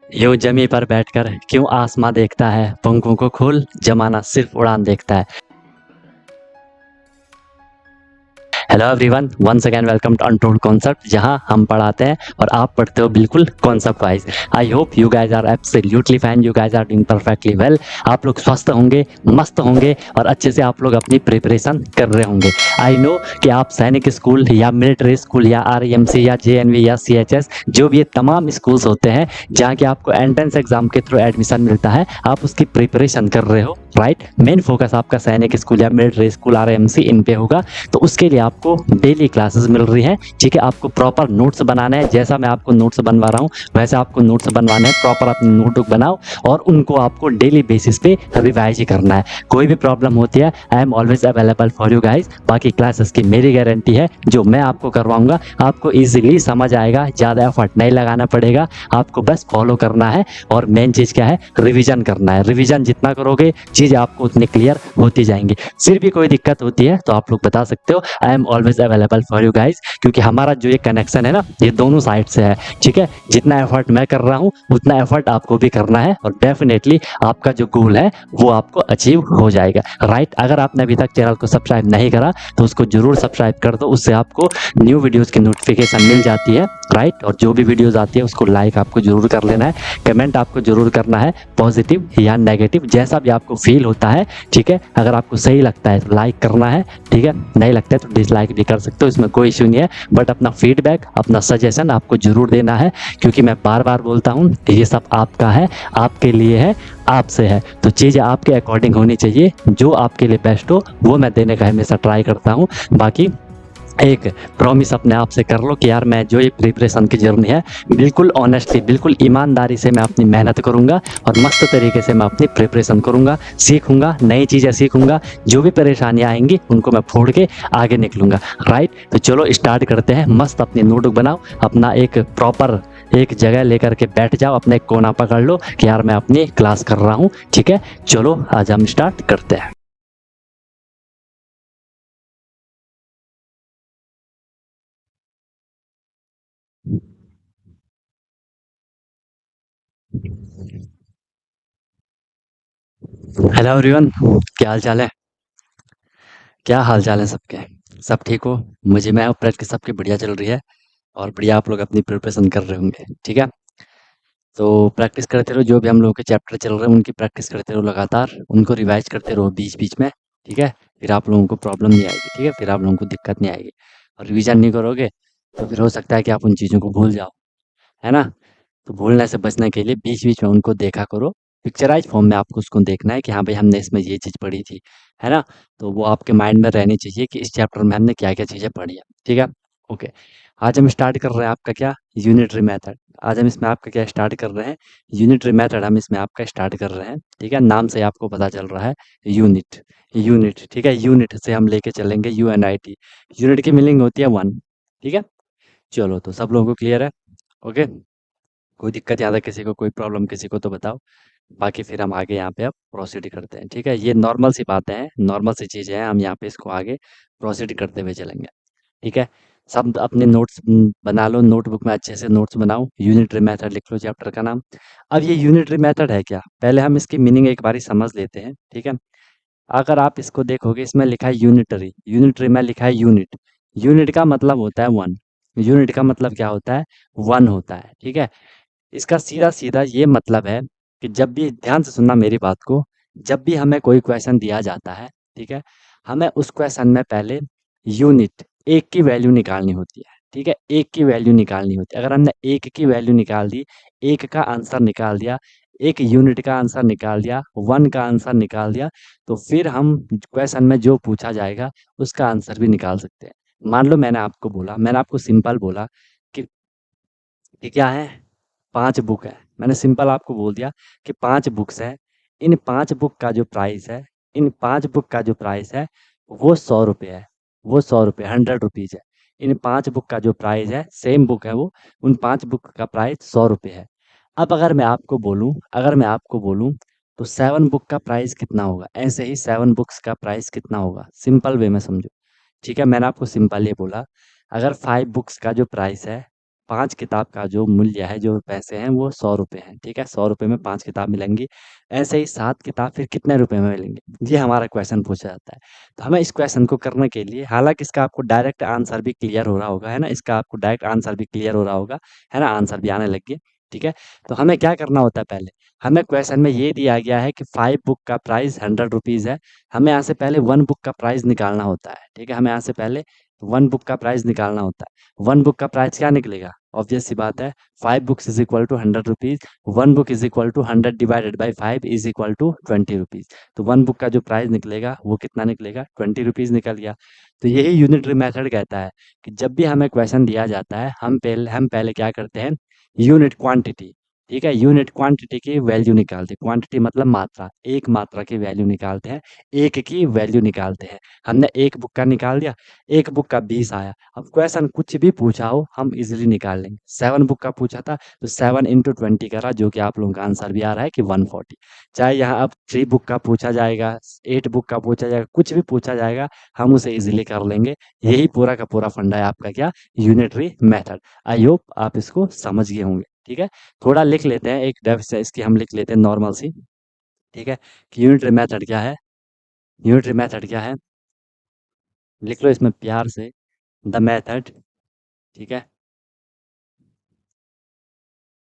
यूं जमी पर बैठकर क्यों आसमां देखता है, पंखों को खोल जमाना सिर्फ उड़ान देखता है। Hello everyone, once again welcome to untold concept, जहां हम पढ़ाते हैं और आप पढ़ते हो बिल्कुल concept wise. I hope you guys are absolutely fine, you guys are doing perfectly well. आप लोग स्वस्थ होंगे, मस्त होंगे और अच्छे से आप लोग अपनी प्रिपरेशन कर रहे होंगे। आई नो कि आप सैनिक स्कूल या मिलिट्री स्कूल या आरईएमसी या जेएनवी या सीएचएस, जो भी ये तमाम स्कूल्स होते हैं जहाँ के आपको एंट्रेंस एग्जाम के थ्रू एडमिशन मिलता है, आप उसकी प्रिपरेशन कर रहे हो, राइट। मेन फोकस आपका सैनिक स्कूल या मिलिट्री स्कूल आरईएमसी इन पे होगा। तो उसके लिए आपको डेली क्लासेस मिल रही हैं, ठीक है। आपको प्रॉपर नोट्स बनाना है, जैसा मैं आपको नोट्स बनवा रहा हूँ वैसे आपको नोट्स बनवाने हैं। प्रॉपर अपनी नोटबुक बनाओ और उनको आपको डेली बेसिस पे रिवाइज ही करना है। कोई भी प्रॉब्लम होती है, I am always available for you guys. बाकी क्लासेस की मेरी गारंटी है, जो मैं आपको करवाऊंगा आपको ईजिली समझ आएगा, ज़्यादा एफर्ट नहीं लगाना पड़ेगा, आपको बस फॉलो करना है। और मेन चीज़ क्या है, रिविजन करना है। रिविजन जितना करोगे चीज़ आपको उतनी क्लियर होती जाएंगी। फिर भी कोई दिक्कत होती है तो आप लोग बता सकते हो, I am always available for you guys. क्योंकि हमारा जो ये कनेक्शन है ना, ये दोनों साइड से है, ठीक है। जितना एफर्ट मैं कर रहा हूँ उतना एफर्ट आपको भी करना है और डेफिनेटली आपका जो गोल है वो आपको अचीव हो जाएगा, राइट। अगर आपने अभी तक चैनल को सब्सक्राइब नहीं करा तो उसको जरूर सब्सक्राइब कर दो, उससे आपको न्यू वीडियोस की नोटिफिकेशन मिल जाती है, राइट। और जो भी वीडियोस आती है उसको लाइक आपको जरूर कर लेना है, कमेंट आपको जरूर करना है, पॉजिटिव या नेगेटिव जैसा भी आपको फील होता है, ठीक है। अगर आपको सही लगता है तो लाइक करना है, ठीक है। नहीं लगता है तो डिसलाइक भी कर सकते हो, इसमें कोई इश्यू नहीं है। बट अपना फीडबैक, अपना सजेशन आपको जरूर देना है, क्योंकि मैं बार बार बोलता हूँ ये सब आपका है, आपके लिए है, आपसे है। तो चीज़ें आपके अकॉर्डिंग होनी चाहिए, जो आपके लिए बेस्ट हो वो मैं देने का हमेशा ट्राई करता हूँ। बाकी एक प्रॉमिस अपने आप से कर लो कि यार मैं जो ये प्रिपरेशन की जर्नी है बिल्कुल ऑनेस्टली, बिल्कुल ईमानदारी से मैं अपनी मेहनत करूंगा और मस्त तरीके से मैं अपनी प्रिपरेशन करूंगा, सीखूंगा, नई चीज़ें सीखूंगा। जो भी परेशानियां आएंगी उनको मैं फोड़ के आगे निकलूंगा, राइट। तो चलो स्टार्ट करते हैं। मस्त अपनी नोटबुक बनाओ, अपना एक प्रॉपर एक जगह लेकर के बैठ जाओ, अपने एक कोना पकड़ लो कि यार मैं अपनी क्लास कर रहा हूँ, ठीक है। चलो आज हम स्टार्ट करते हैं। हेलो एवरीवन, क्या हाल चाल है? क्या हाल चाल है सबके? सब ठीक हो? मुझे मैं प्रैक्टिस की सबकी बढ़िया चल रही है और बढ़िया आप लोग अपनी प्रिपरेशन कर रहे होंगे, ठीक है। तो प्रैक्टिस करते रहो, जो भी हम लोगों के चैप्टर चल रहे हैं उनकी प्रैक्टिस करते रहो लगातार, उनको रिवाइज करते रहो बीच बीच में, ठीक है। फिर आप लोगों को प्रॉब्लम नहीं आएगी, ठीक है, फिर आप लोगों को दिक्कत नहीं आएगी। और रिवीजन नहीं करोगे तो फिर हो सकता है कि आप उन चीज़ों को भूल जाओ, है ना। तो भूलने से बचने के लिए बीच बीच में उनको देखा करो। पिक्चराइज फॉर्म में आपको उसको देखना है कि हाँ भाई हमने इसमें ये चीज़ पढ़ी थी, है ना। तो वो आपके माइंड में रहनी चाहिए कि इस चैप्टर में हमने क्या क्या चीज़ें पढ़ी है, ठीक है। ओके, आज हम स्टार्ट कर रहे हैं आपका क्या, यूनिटरी मेथड। आज हम इसमें आपका क्या स्टार्ट कर रहे हैं, यूनिटरी मेथड हम इसमें आपका स्टार्ट कर रहे हैं, ठीक है। नाम से आपको पता चल रहा है यूनिट, यूनिट, ठीक है। यूनिट से हम लेके चलेंगे UNIT। यूनिट की मीनिंग होती है वन, ठीक है। चलो तो सब लोगों को क्लियर है? ओके, कोई दिक्कत या किसी को कोई प्रॉब्लम किसी को तो बताओ। बाकी फिर हम आगे यहाँ पे अब प्रोसीड करते हैं, ठीक है। ये नॉर्मल सी बातें हैं, नॉर्मल सी चीज़ें हैं, हम यहाँ पे इसको आगे प्रोसीड करते हुए चलेंगे, ठीक है। सब अपने नोट्स बना लो, नोटबुक में अच्छे से नोट्स बनाओ, यूनिटरी मेथड लिख लो चैप्टर का नाम। अब ये यूनिटरी मेथड है क्या, पहले हम इसकी मीनिंग एक बारी समझ लेते हैं, ठीक है। अगर आप इसको देखोगे इसमें लिखा है यूनिटरी, यूनिटरी में लिखा है यूनिट। यूनिट का मतलब होता है वन, यूनिट का मतलब क्या होता है, वन होता है, ठीक है। इसका सीधा-सीधा ये मतलब है कि जब भी ध्यान से सुनना मेरी बात को, जब भी हमें कोई क्वेश्चन दिया जाता है, ठीक है? हमें उस क्वेश्चन में पहले यूनिट, 1 की वैल्यू निकालनी होती है, ठीक है? 1 की वैल्यू निकालनी होती है। अगर हमने 1 की वैल्यू निकाल दी, 1 का आंसर निकाल दिया, 1 यूनिट का आंसर निकाल दिया, 1 का आंसर निकाल दिया, तो फिर हम क्वेश्चन में जो पूछा जाएगा, उसका आंसर भी निकाल सकते हैं। मान लो मैंने आपको सिंपल बोला कि क्या है, 5 बुक है। मैंने सिंपल आपको बोल दिया कि 5 बुक्स हैं। इन 5 बुक का जो प्राइस है, इन 5 बुक का जो प्राइस है, वो ₹100 है। वो ₹100 ₹100 है। इन 5 बुक का जो प्राइस है, सेम बुक है वो, उन 5 बुक का प्राइस ₹100 है। अब अगर मैं आपको बोलूँ तो 7 बुक का प्राइस कितना होगा? ऐसे ही 7 बुक्स का प्राइस कितना होगा? सिंपल वे में समझो, ठीक है? मैंने आपको सिंपल ये बोला, अगर 5 बुक्स का जो प्राइस है 5 किताब का जो मूल्य है, जो पैसे हैं वो ₹100 हैं, ठीक है? ₹100 में 5 किताब मिलेंगी। ऐसे ही 7 किताब फिर कितने रुपए में मिलेंगे? ये हमारा क्वेश्चन पूछा जाता है। तो हमें इस क्वेश्चन को करने के लिए, हालाँकि इसका आपको डायरेक्ट आंसर भी क्लियर हो रहा होगा, है ना? इसका आपको डायरेक्ट आंसर भी क्लियर हो रहा होगा, है ना? आंसर भी आने लग गए, ठीक है? तो हमें क्या करना होता है पहले? हमें क्वेश्चन में ये दिया गया है कि 5 बुक का प्राइस ₹100 है। हमें यहाँ से पहले 1 बुक का प्राइस निकालना होता है, ठीक है? हमें यहाँ से पहले 1 बुक का प्राइस निकालना होता है। 1 बुक का प्राइस क्या निकलेगा? ऑब्वियस सी बात है, 5 books is equal to ₹100, 1 book is equal to 100 divided by 5 is equal to ₹20। तो 1 बुक का जो प्राइस निकलेगा वो कितना निकलेगा? ₹20 निकल गया। तो यही यूनिटरी मेथड कहता है कि जब भी हमें क्वेश्चन दिया जाता है, हम पहले क्या करते हैं? यूनिट क्वांटिटी, ठीक है? यूनिट क्वांटिटी की वैल्यू निकालते हैं। क्वांटिटी मतलब मात्रा, एक मात्रा की वैल्यू निकालते हैं, एक की वैल्यू निकालते हैं। हमने 1 बुक का निकाल दिया, 1 बुक का 20 आया। अब क्वेश्चन कुछ भी पूछा हो हम इजीली निकाल लेंगे। 7 बुक का पूछा था तो 7 इंटू 20 करा, जो कि आप लोगों का आंसर भी आ रहा है कि 140। चाहे यहाँ अब 3 बुक का पूछा जाएगा, 8 बुक का पूछा जाएगा, कुछ भी पूछा जाएगा, हम उसे इजीली कर लेंगे। यही पूरा का पूरा फंडा है आपका क्या? Unitary method. आई होप आप इसको समझ गए होंगे, ठीक है? थोड़ा लिख लेते हैं, एक डेफ से इसकी हम लिख लेते हैं नॉर्मल सी, ठीक है? कि यूनिटरी मेथड क्या है? यूनिटरी मेथड क्या है? लिख लो इसमें प्यार से, द मेथड, ठीक है?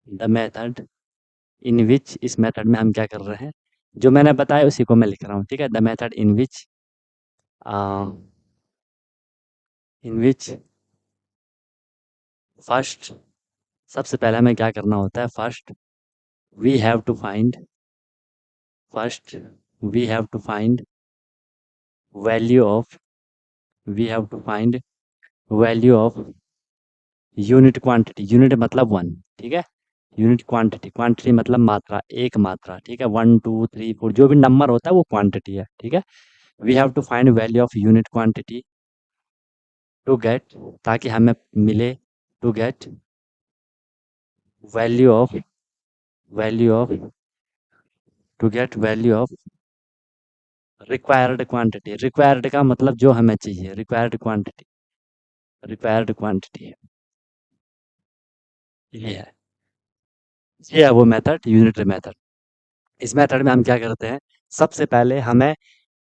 द मेथड इन विच, इस मेथड में हम क्या कर रहे हैं? जो मैंने बताया उसी को मैं लिख रहा हूँ, ठीक है? The method in which first, सबसे पहले हमें क्या करना होता है? We have to find first we have to find value of we have to find value of unit quantity. Unit मतलब 1, ठीक है? यूनिट क्वांटिटी, क्वांटिटी मतलब मात्रा, एक मात्रा, ठीक है? 1 2 3 4 जो भी नंबर होता है वो क्वांटिटी है, ठीक है? We have to find value of unit quantity to get, ताकि हमें मिले, to get value of value of to get value of required quantity. Required का मतलब जो हमें चाहिए, रिक्वायर्ड क्वांटिटी ये है। ये है वो मेथड, यूनिटरी मेथड। इस मेथड में हम क्या करते हैं? सबसे पहले हमें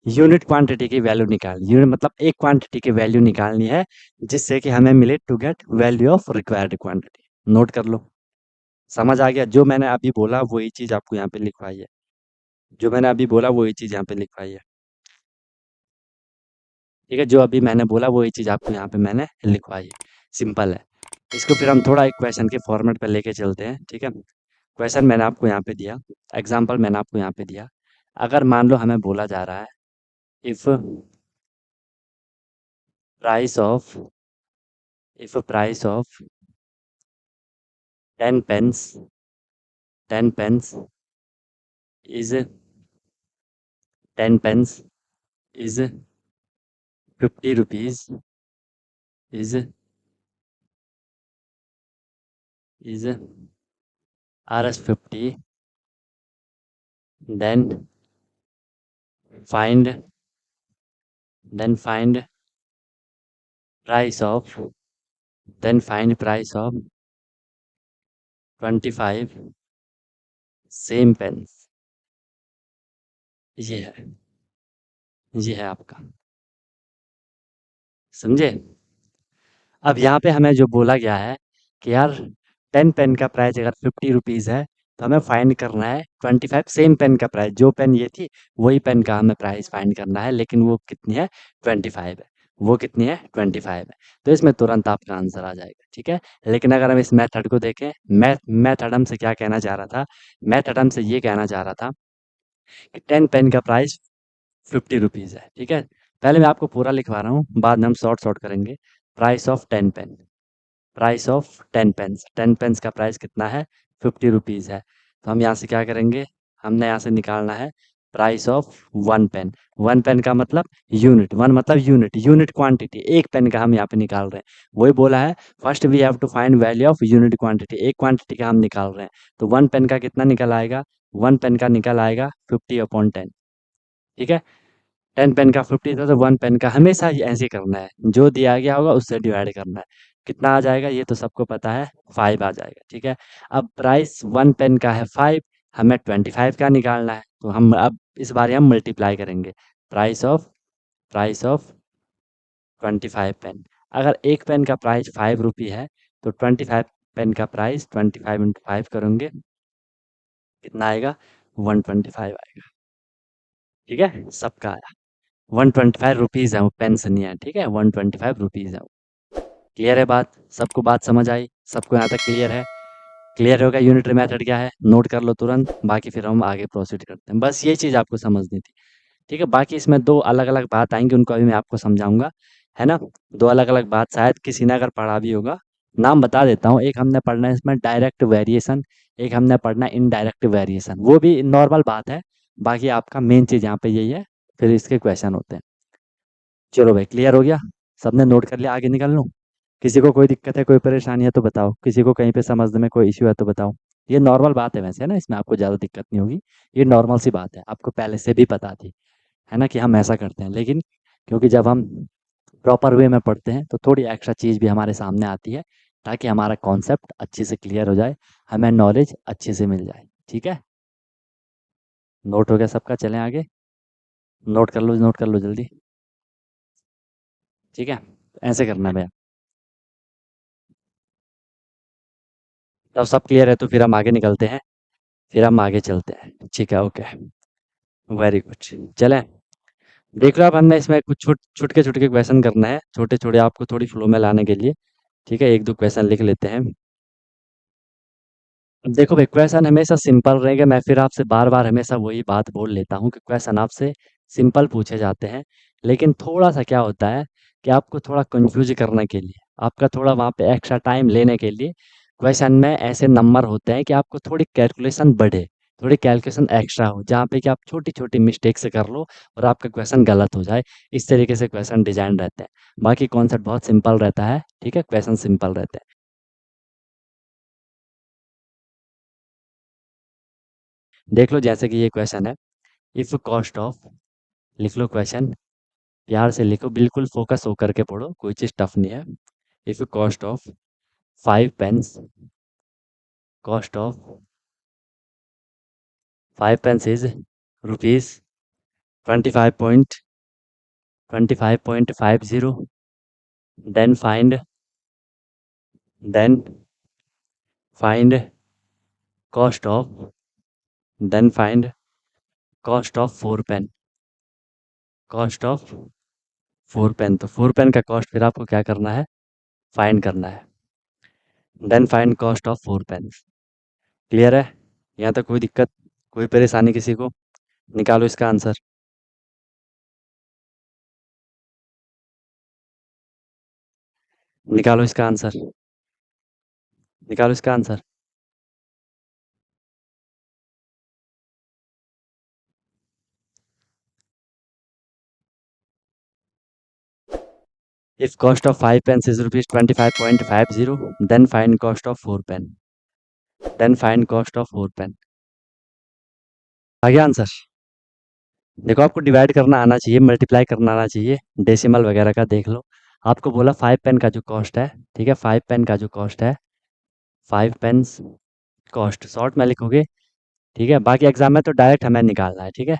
यूनिट क्वांटिटी की वैल्यू निकालनी, यूनिट मतलब एक क्वांटिटी की वैल्यू निकालनी है, जिससे कि हमें मिले to get value of required quantity. Note कर लो, समझ आ गया? जो मैंने अभी बोला वही चीज़ आपको यहाँ पे लिखवाई है, जो मैंने अभी बोला वही चीज़ यहाँ पे लिखवाई है, ठीक है? जो अभी मैंने बोला वही चीज़ आपको यहाँ पे मैंने लिखवाई है। सिंपल है। इसको फिर हम थोड़ा एक क्वेश्चन के फॉर्मेट पे लेके चलते हैं, ठीक है? क्वेश्चन मैंने आपको यहाँ पे दिया, एग्जाम्पल मैंने आपको यहाँ पे दिया। अगर मान लो हमें बोला जा रहा है, if price of if price of 10 pens 10 pens is 10 pens is 50 rupees is is Rs 50, then find find price of find price of 25 same pens. ये है, ये है आपका, समझे? अब यहाँ पे हमें जो बोला गया है कि यार 10 पेन का प्राइस अगर 50 रुपीज़ है, तो हमें फाइंड करना है 25 सेम पेन का प्राइस। जो पेन ये थी वही पेन का हमें प्राइस फाइंड करना है, लेकिन वो कितनी है? 25 है। वो कितनी है? 25 है। तो इसमें तुरंत आपका आंसर आ जाएगा, ठीक है? लेकिन अगर हम इस मेथड को देखें, मेथड हमसे क्या कहना चाह रहा था? मेथड हमसे ये कहना चाह रहा था कि 10 पेन का प्राइस 50 रुपीज़ है, ठीक है? पहले मैं आपको पूरा लिखवा रहा हूँ, बाद में हम शॉर्ट शॉर्ट करेंगे। Price of 10 pen, price of 10 pens, 10 pens का प्राइस कितना है? 50 रुपीज़ है। तो हम यहाँ से क्या करेंगे? हमने यहाँ से निकालना है प्राइस ऑफ 1 पेन। 1 पेन का मतलब यूनिट, 1 मतलब यूनिट, यूनिट क्वांटिटी, एक पेन का हम यहाँ पे निकाल रहे हैं। वही बोला है, first we have to find value of unit quantity, एक क्वांटिटी का हम निकाल रहे हैं। तो 1 पेन का कितना निकल आएगा? 1 पेन का निकल आएगा 50/10, ठीक है? 10 पेन का 50 था तो 1 पेन का हमेशा ही ऐसे करना है, जो दिया गया होगा उससे डिवाइड करना है। कितना आ जाएगा ये तो सबको पता है, 5 आ जाएगा, ठीक है। अब प्राइस 1 पेन का है 5, हमें 25 का निकालना है, तो हम अब इस बार हम मल्टीप्लाई करेंगे। Price of 25 pen. अगर एक पेन का प्राइस 5 रुपये है तो 25 पेन का प्राइस 25 × 5 करेंगे, कितना आएगा, 125 आएगा, ठीक है। सबका आया 125 रुपीज़ है, वो पेन से नहीं है, ठीक है, 125 रुपीज़ है वो। क्लियर है बात, सबको बात समझ आई, सबको यहाँ तक क्लियर है। क्लियर होगा यूनिटरी मेथड क्या है, नोट कर लो तुरंत, बाकी फिर हम आगे प्रोसीड करते हैं, बस ये चीज़ आपको समझनी थी, ठीक है। बाकी इसमें दो अलग अलग बात आएंगी, उनको अभी मैं आपको समझाऊंगा, है ना। दो अलग अलग बात शायद किसी ने अगर पढ़ा भी होगा, नाम बता देता हूँ। एक हमने पढ़ना है इसमें डायरेक्ट वेरिएशन, एक हमने पढ़ना है इनडायरेक्ट वेरिएशन, वो भी नॉर्मल बात है। बाकी आपका मेन चीज़ यहाँ पे यही है, फिर इसके क्वेश्चन होते हैं। चलो भाई, क्लियर हो गया, सबने नोट कर लिया, आगे निकल लूँ। किसी को कोई दिक्कत है, कोई परेशानी है तो बताओ, किसी को कहीं पे समझने में कोई इश्यू है तो बताओ। ये नॉर्मल बात है वैसे, है ना, इसमें आपको ज़्यादा दिक्कत नहीं होगी। ये नॉर्मल सी बात है, आपको पहले से भी पता थी, है ना, कि हम ऐसा करते हैं, लेकिन क्योंकि जब हम प्रॉपर वे में पढ़ते हैं तो थोड़ी एक्स्ट्रा चीज़ भी हमारे सामने आती है, ताकि हमारा कॉन्सेप्ट अच्छे से क्लियर हो जाए, हमें नॉलेज अच्छे से मिल जाए, ठीक है। नोट हो गया सबका, चलें आगे। नोट कर लो, नोट कर लो जल्दी, ठीक है। ऐसे करना है भैया। तब सब क्लियर है तो फिर हम आगे निकलते हैं, फिर हम आगे चलते हैं, ठीक है, ओके। वेरी गुड, चलें। देख लो, अब हमने इसमें कुछ छुटके छुटके क्वेश्चन करना है, छोटे छोटे, आपको थोड़ी फ्लो में लाने के लिए, ठीक है। एक दो क्वेश्चन लिख लेते हैं। अब देखो भाई, क्वेश्चन हमेशा सिंपल रहेगा, मैं फिर आपसे बार बार हमेशा वही बात बोल लेता हूँ कि क्वेश्चन आपसे सिंपल पूछे जाते हैं, लेकिन थोड़ा सा क्या होता है कि आपको थोड़ा कंफ्यूज करने के लिए, आपका थोड़ा वहाँ पे एक्स्ट्रा टाइम लेने के लिए, क्वेश्चन में ऐसे नंबर होते हैं कि आपको थोड़ी कैलकुलेशन बढ़े, थोड़ी कैलकुलेशन एक्स्ट्रा हो, जहाँ पे कि आप छोटी छोटी मिस्टेक से कर लो और आपका क्वेश्चन गलत हो जाए। इस तरीके से क्वेश्चन डिजाइन रहते हैं, बाकी कॉन्सेप्ट बहुत सिंपल रहता है, ठीक है, क्वेश्चन सिंपल रहते हैं। देख लो, जैसे कि ये क्वेश्चन है, इफ कॉस्ट ऑफ, लिख लो क्वेश्चन, प्यार से लिखो, बिल्कुल फोकस होकर के पढ़ो, कोई चीज़ टफ नहीं है। If cost of 5 pens, cost of 5 pens is rupees 25.50, then find, then find cost of, then find cost of 4 pen, cost of 4 pen. तो 4 पेन का कॉस्ट फिर आपको क्या करना है, फाइंड करना है, then find cost of 4 pen. Clear है, यहाँ तक कोई दिक्कत, कोई परेशानी किसी को, निकालो इसका आंसर, निकालो इसका आंसर, निकालो इसका answer. If cost of 5 pence is rupees 25.50, then find cost of 4 pen. Then find cost of 4 pen. आ गया आंसर। देखो, आपको डिवाइड करना आना चाहिए, मल्टीप्लाई करना आना चाहिए, डेसिमल वगैरह का देख लो। आपको बोला 5 पेन का जो कॉस्ट है, ठीक है, 5 पेन का जो कॉस्ट है, 5 पेन्स कॉस्ट शॉर्ट में लिखोगे, ठीक है। बाकी एग्जाम में तो डायरेक्ट हमें निकालना है, ठीक है।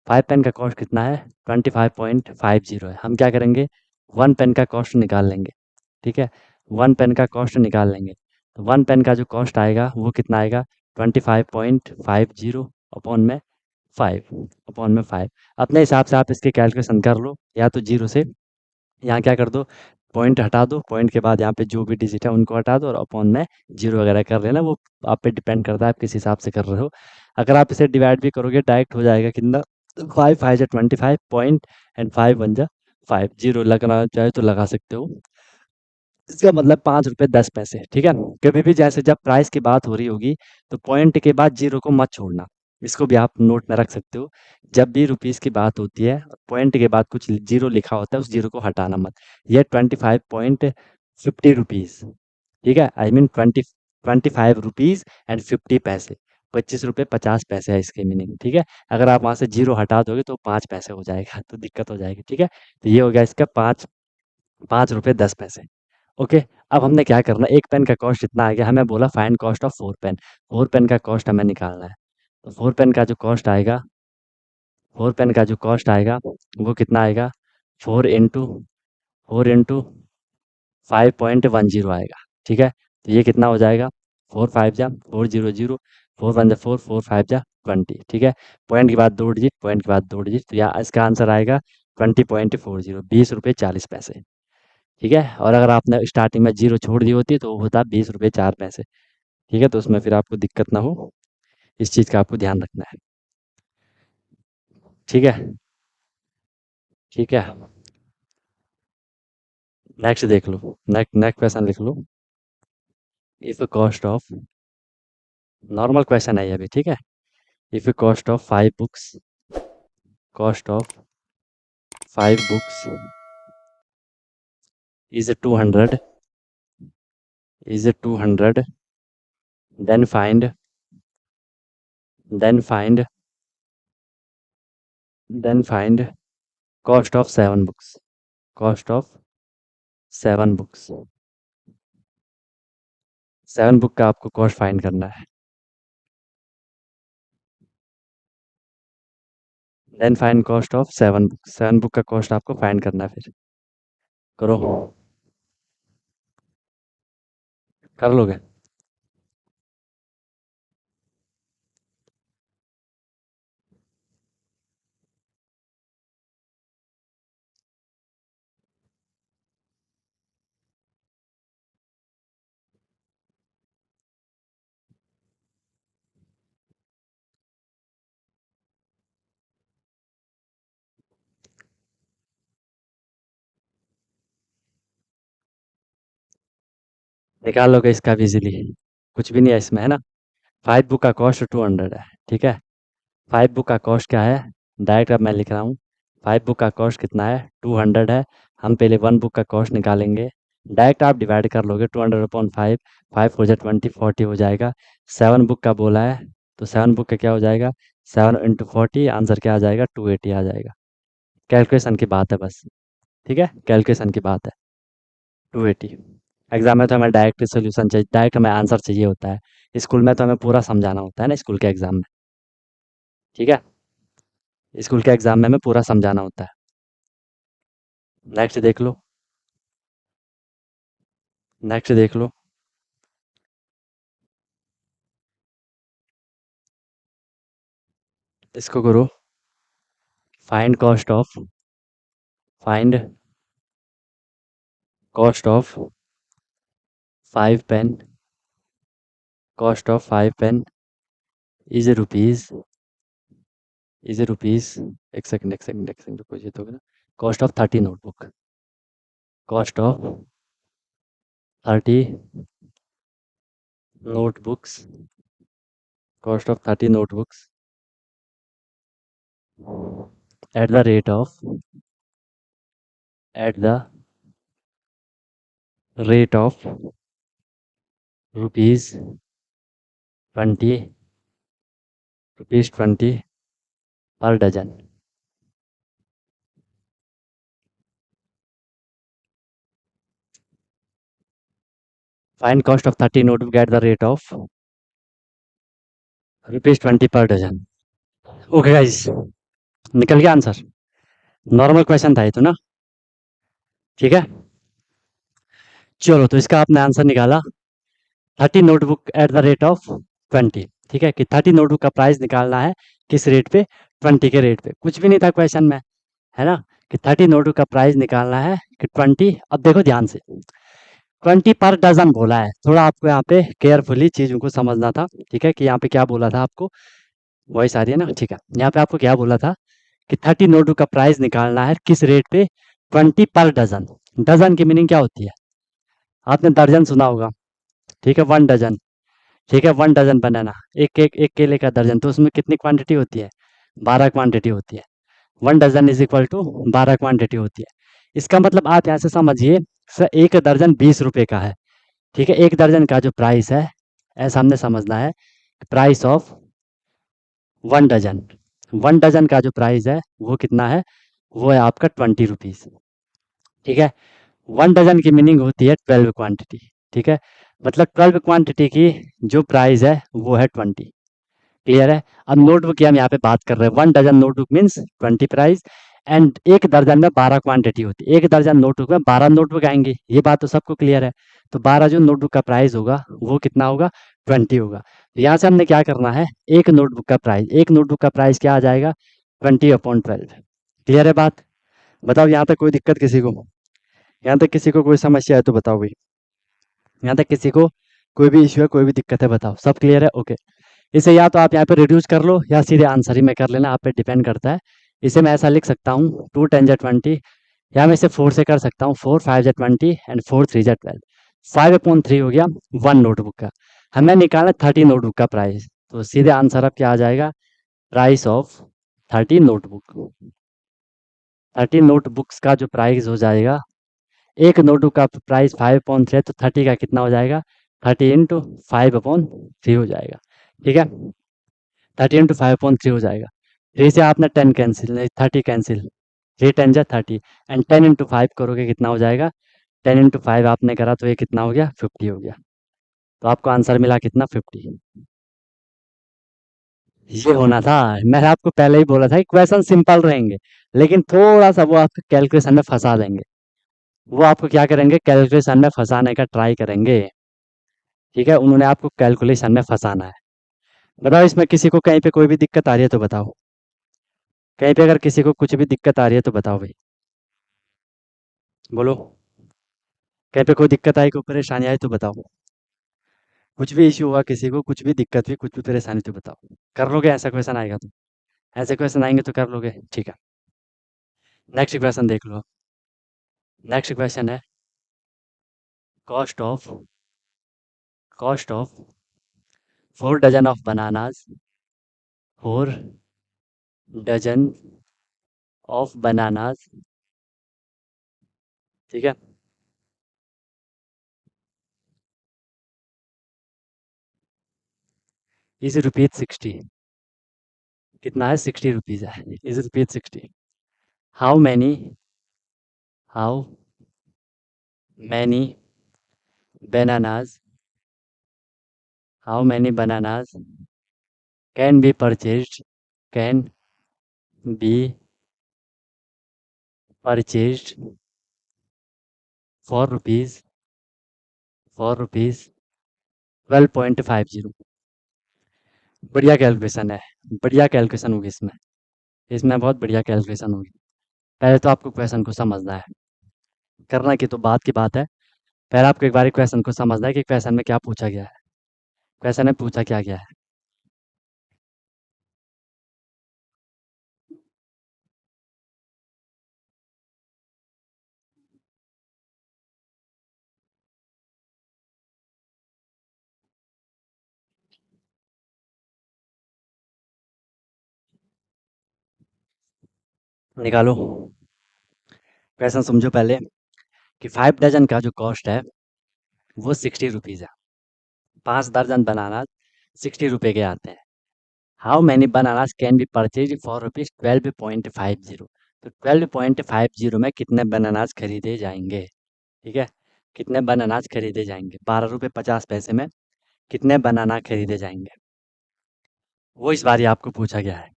5 पेन का कॉस्ट कितना है, 25.50 है। हम क्या करेंगे, 1 पेन का कॉस्ट निकाल लेंगे, ठीक है। 1 पेन का कॉस्ट निकाल लेंगे, तो 1 पेन का जो कॉस्ट आएगा वो कितना आएगा, 25.50 अपॉन में 5 अपने हिसाब से आप इसके कैलकुलेशन कर लो, या तो जीरो से यहाँ क्या कर दो, पॉइंट हटा दो, पॉइंट के बाद यहाँ पे जो भी डिजिट है उनको हटा दो और अपॉन में जीरो वगैरह कर लेना, वो आप पे डिपेंड करता है आप किस हिसाब से कर रहे हो। अगर आप इसे डिवाइड भी करोगे डायरेक्ट हो जाएगा कितना, 5 5 जा 25 पॉइंट एंड 5 1 जा 5, जीरो लगना चाहे तो लगा सकते हो, इसका मतलब 5 रुपये 10 पैसे, ठीक है। कभी भी जैसे जब प्राइस की बात हो रही होगी तो पॉइंट के बाद जीरो को मत छोड़ना, इसको भी आप नोट में रख सकते हो। जब भी रुपीस की बात होती है, पॉइंट के बाद कुछ जीरो लिखा होता है, उस जीरो को हटाना मत। ये 25.50 रुपीज़, ठीक है, आई मीन 25 रुपीज़ एंड 50 पैसे, 25 रुपये 50 पैसे है इसके मीनिंग, ठीक है। अगर आप वहाँ से जीरो हटा दोगे तो 5 पैसे हो जाएगा, तो दिक्कत हो जाएगी, ठीक है। तो ये हो गया इसका 5, 5 रुपये 10 पैसे। ओके। अब हमने क्या करना है, एक पेन का कॉस्ट इतना आ गया, हमें बोला find cost of four pen. Four pen का कॉस्ट हमें निकालना है। तो फोर पेन का जो कॉस्ट आएगा, फोर पेन का जो कॉस्ट आएगा वो कितना आएगा, फोर इंटू 5.10 आएगा। ठीक है, तो ये कितना हो जाएगा, 4 5 जा 4 0 0, 4 1 जा 4, 4 5 जा 20। ठीक है, पॉइंट के बाद दो डिजिट, पॉइंट के बाद दो डिजिट, तो यहाँ इसका आंसर आएगा 20.40, 20 रुपये 40 पैसे। ठीक है, और अगर आपने स्टार्टिंग में जीरो छोड़ दी होती तो वो होता 20 रुपये 4 पैसे। ठीक है, तो उसमें फिर आपको दिक्कत ना हो, इस चीज़ का आपको ध्यान रखना है। ठीक है। ठीक है, नेक्स्ट देख लो। नेक्स्ट नेक्स्ट क्वेश्चन लिख लो। If cost of, normal question है ये अभी। ठीक है, if cost of five books, cost of five books is 200, is 200, then find, then find, then find cost of seven books, cost of seven books. Seven book का आपको cost find करना है। Then find cost of seven book, seven book का cost आपको find करना है। फिर करो, कर लोगे। निकाल लोगे इसका भी इजीली, कुछ भी नहीं है इसमें, है ना। फाइव बुक का कॉस्ट 200 है। ठीक है, फाइव बुक का कॉस्ट क्या है, डायरेक्ट अब मैं लिख रहा हूँ। फाइव बुक का कॉस्ट कितना है, 200 है। हम पहले वन बुक का कॉस्ट निकालेंगे। डायरेक्ट आप डिवाइड कर लोगे, 200/5, 5 4 जा 20, 40 हो जाएगा। सेवन बुक का बोला है, तो सेवन बुक का क्या हो जाएगा, 7 × 40, आंसर क्या आ जाएगा, 280 आ जाएगा। कैलकुलेशन की बात है बस। ठीक है, कैलकुलेशन की बात है, 280। एग्जाम में तो हमें डायरेक्ट सोल्यूशन चाहिए, डायरेक्ट हमें आंसर चाहिए होता है। स्कूल में तो हमें पूरा समझाना होता है ना, स्कूल के एग्जाम में। ठीक है, स्कूल के एग्जाम में हमें पूरा समझाना होता है। नेक्स्ट देख लो, नेक्स्ट देख लो। इसको करो, find cost of, find cost of five pen, cost of five pen is rupees, is rupees, एक सेकंड एक सेकंड एक सेकंड रुको, ये तो cost of 30 notebook, cost of 30 notebooks, cost of 30 notebooks at the rate of, at the rate of rupees 20, rupees 20 per dozen. Find cost of 30 notebook at the rate of rupees 20 per dozen. Okay guys, निकल गया answer. Normal question था ये तो ना। ठीक है, चलो तो इसका आपने आंसर निकाला, 30 notebook at the rate of 20। ठीक है, कि 30 नोटबुक का प्राइस निकालना है, किस रेट पे, 20 के रेट पे। कुछ भी नहीं था क्वेश्चन में, है ना, कि 30 नोटबुक का प्राइस निकालना है कि 20। अब देखो ध्यान से, 20 पर डजन बोला है, थोड़ा आपको यहाँ पे केयरफुली चीज़ों को समझना था। ठीक है, कि यहाँ पे क्या बोला था आपको, वॉइस आ रही है ना, ठीक है। यहाँ पे आपको क्या बोला था कि 30 नोटबुक का प्राइस निकालना है किस रेट पे, 20 पर डजन। डजन की मीनिंग क्या होती है, आपने दर्जन सुना होगा। ठीक है, 1 डजन। ठीक है, 1 डजन बनाना, एक केले का दर्जन, तो उसमें कितनी क्वांटिटी होती है, 12 क्वांटिटी होती है। 1 dozen is equal to 12 quantity होती है। इसका मतलब आप यहाँ से समझिए, सर एक दर्जन 20 रुपए का है। ठीक है, एक दर्जन का जो प्राइस है, ऐसा हमने समझना है, प्राइस ऑफ 1 डजन, 1 डजन का जो प्राइस है वो कितना है, वो है आपका 20 रुपीज़। ठीक है, 1 डज़न की मीनिंग होती है 12 क्वांटिटी, ठीक है? मतलब 12 क्वांटिटी की जो प्राइस है वो है 20। क्लियर है? अब नोटबुक की हम यहाँ पे बात कर रहे हैं। 1 dozen notebook means 20 price and 1 दर्जन में 12 क्वांटिटी होती है। 1 दर्जन नोटबुक में 12 नोटबुक आएँगी। ये बात तो सबको क्लियर है। तो 12 जो नोटबुक का प्राइस होगा वो कितना होगा? 20 होगा। तो यहाँ से हमने क्या करना है? एक नोटबुक का प्राइस, एक नोटबुक का प्राइस क्या आ जाएगा? 20/12। क्लियर है बात? बताओ यहाँ तक कोई दिक्कत किसी को? यहाँ तक किसी को कोई समस्या है तो बताओ भाई। यहाँ तक किसी को कोई भी इश्यू है, कोई भी दिक्कत है बताओ। सब क्लियर है? ओके। इसे या तो आप यहाँ पे रिड्यूस कर लो या सीधे आंसर ही में कर लेना, आप पे डिपेंड करता है। इसे मैं ऐसा लिख सकता हूँ 2 10 जा 20, या मैं इसे 4 से कर सकता हूँ, 4 5 जा 20 एंड 4 3 जा 12। 5/3 हो गया 1 नोटबुक का। हमें निकालना 30 नोटबुक का प्राइस। तो सीधे आंसर अब क्या आ जाएगा? Price of 30 notebook. 30 नोटबुक्स का जो प्राइस हो जाएगा, एक नोटबुक का प्राइस 5/3 है तो 30 का कितना हो जाएगा? 30 इंटू 5/3 हो जाएगा। ठीक है? 30 इंटू 5/3 हो जाएगा। 3 से आपने 10 कैंसिल, नहीं 30 कैंसिल, 3 10 जा 30 एंड 10 इंटू 5 करोगे कितना हो जाएगा? 10 इंटू 5 आपने करा तो ये कितना हो गया? 50 हो गया। तो आपको आंसर मिला कितना? 50। ये होना था। मैंने आपको पहले ही बोला था कि क्वेश्चन सिंपल रहेंगे, लेकिन थोड़ा सा वो आपको कैलकुलेशन में फंसा देंगे। वो आपको क्या करेंगे? कैलकुलेशन में फंसाने का ट्राई करेंगे। ठीक है? उन्होंने आपको कैलकुलेशन में फंसाना है। बताओ इसमें किसी को कहीं पे कोई भी दिक्कत आ रही है तो बताओ। कहीं पे अगर किसी को कुछ भी दिक्कत आ रही है तो बताओ भाई। बोलो। कहीं पे कोई दिक्कत आई, कोई परेशानी आई तो बताओ। कुछ भी इश्यू हुआ किसी को, कुछ भी दिक्कत हुई, कुछ भी परेशानी तो बताओ। कर लोगे? ऐसा क्वेश्चन आएगा तो? ऐसे क्वेश्चन आएंगे तो कर लोगे? ठीक है। नेक्स्ट क्वेश्चन देख लो। नेक्स्ट क्वेश्चन है cost of cost of 4 dozen of bananas, 4 dozen of bananas, ठीक है, इज रुपीज 60। कितना है? 60 रुपीज है। Is rupees 60। How many how many bananas how many bananas can be purchased can be purchased for rupees 12.50। बढ़िया calculation है। बढ़िया calculation होगी इसमें। इसमें बहुत बढ़िया कैलकुलेशन होगी। पहले तो आपको क्वेश्चन को समझना है। करना की तो बात की बात है। पहले आपको एक बार क्वेश्चन को समझना है कि क्वेश्चन में क्या पूछा गया है। क्वेश्चन में पूछा क्या गया है? निकालो। क्वेश्चन समझो पहले कि 5 डजन का जो कॉस्ट है वो 60 रुपीज़ है। 5 दर्जन बनाना 60 रुपए के आते हैं। How many bananas can be purchase for rupees 12.50। तो 12.50 में कितने बनानास खरीदे जाएंगे? ठीक है? कितने बनानास खरीदे जाएंगे? 12 रुपये 50 पैसे में कितने बनाना खरीदे जाएंगे? वो इस बार ही आपको पूछा गया है।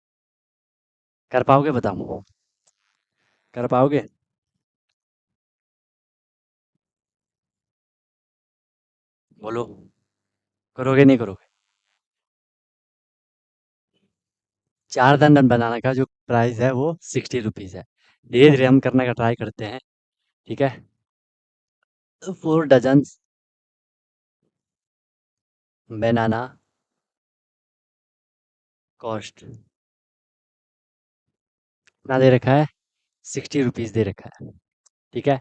कर पाओगे? बताओ। कर पाओगे? बोलो। करोगे नहीं करोगे? 4 दर्जन बनाना का जो प्राइस है वो 60 रुपीज़ है। धीरे धीरे हम करने का ट्राई करते हैं। ठीक है? 4 डजन बनाना कॉस्ट कितना दे रखा है? 60 रुपीज़ दे रखा है। ठीक है?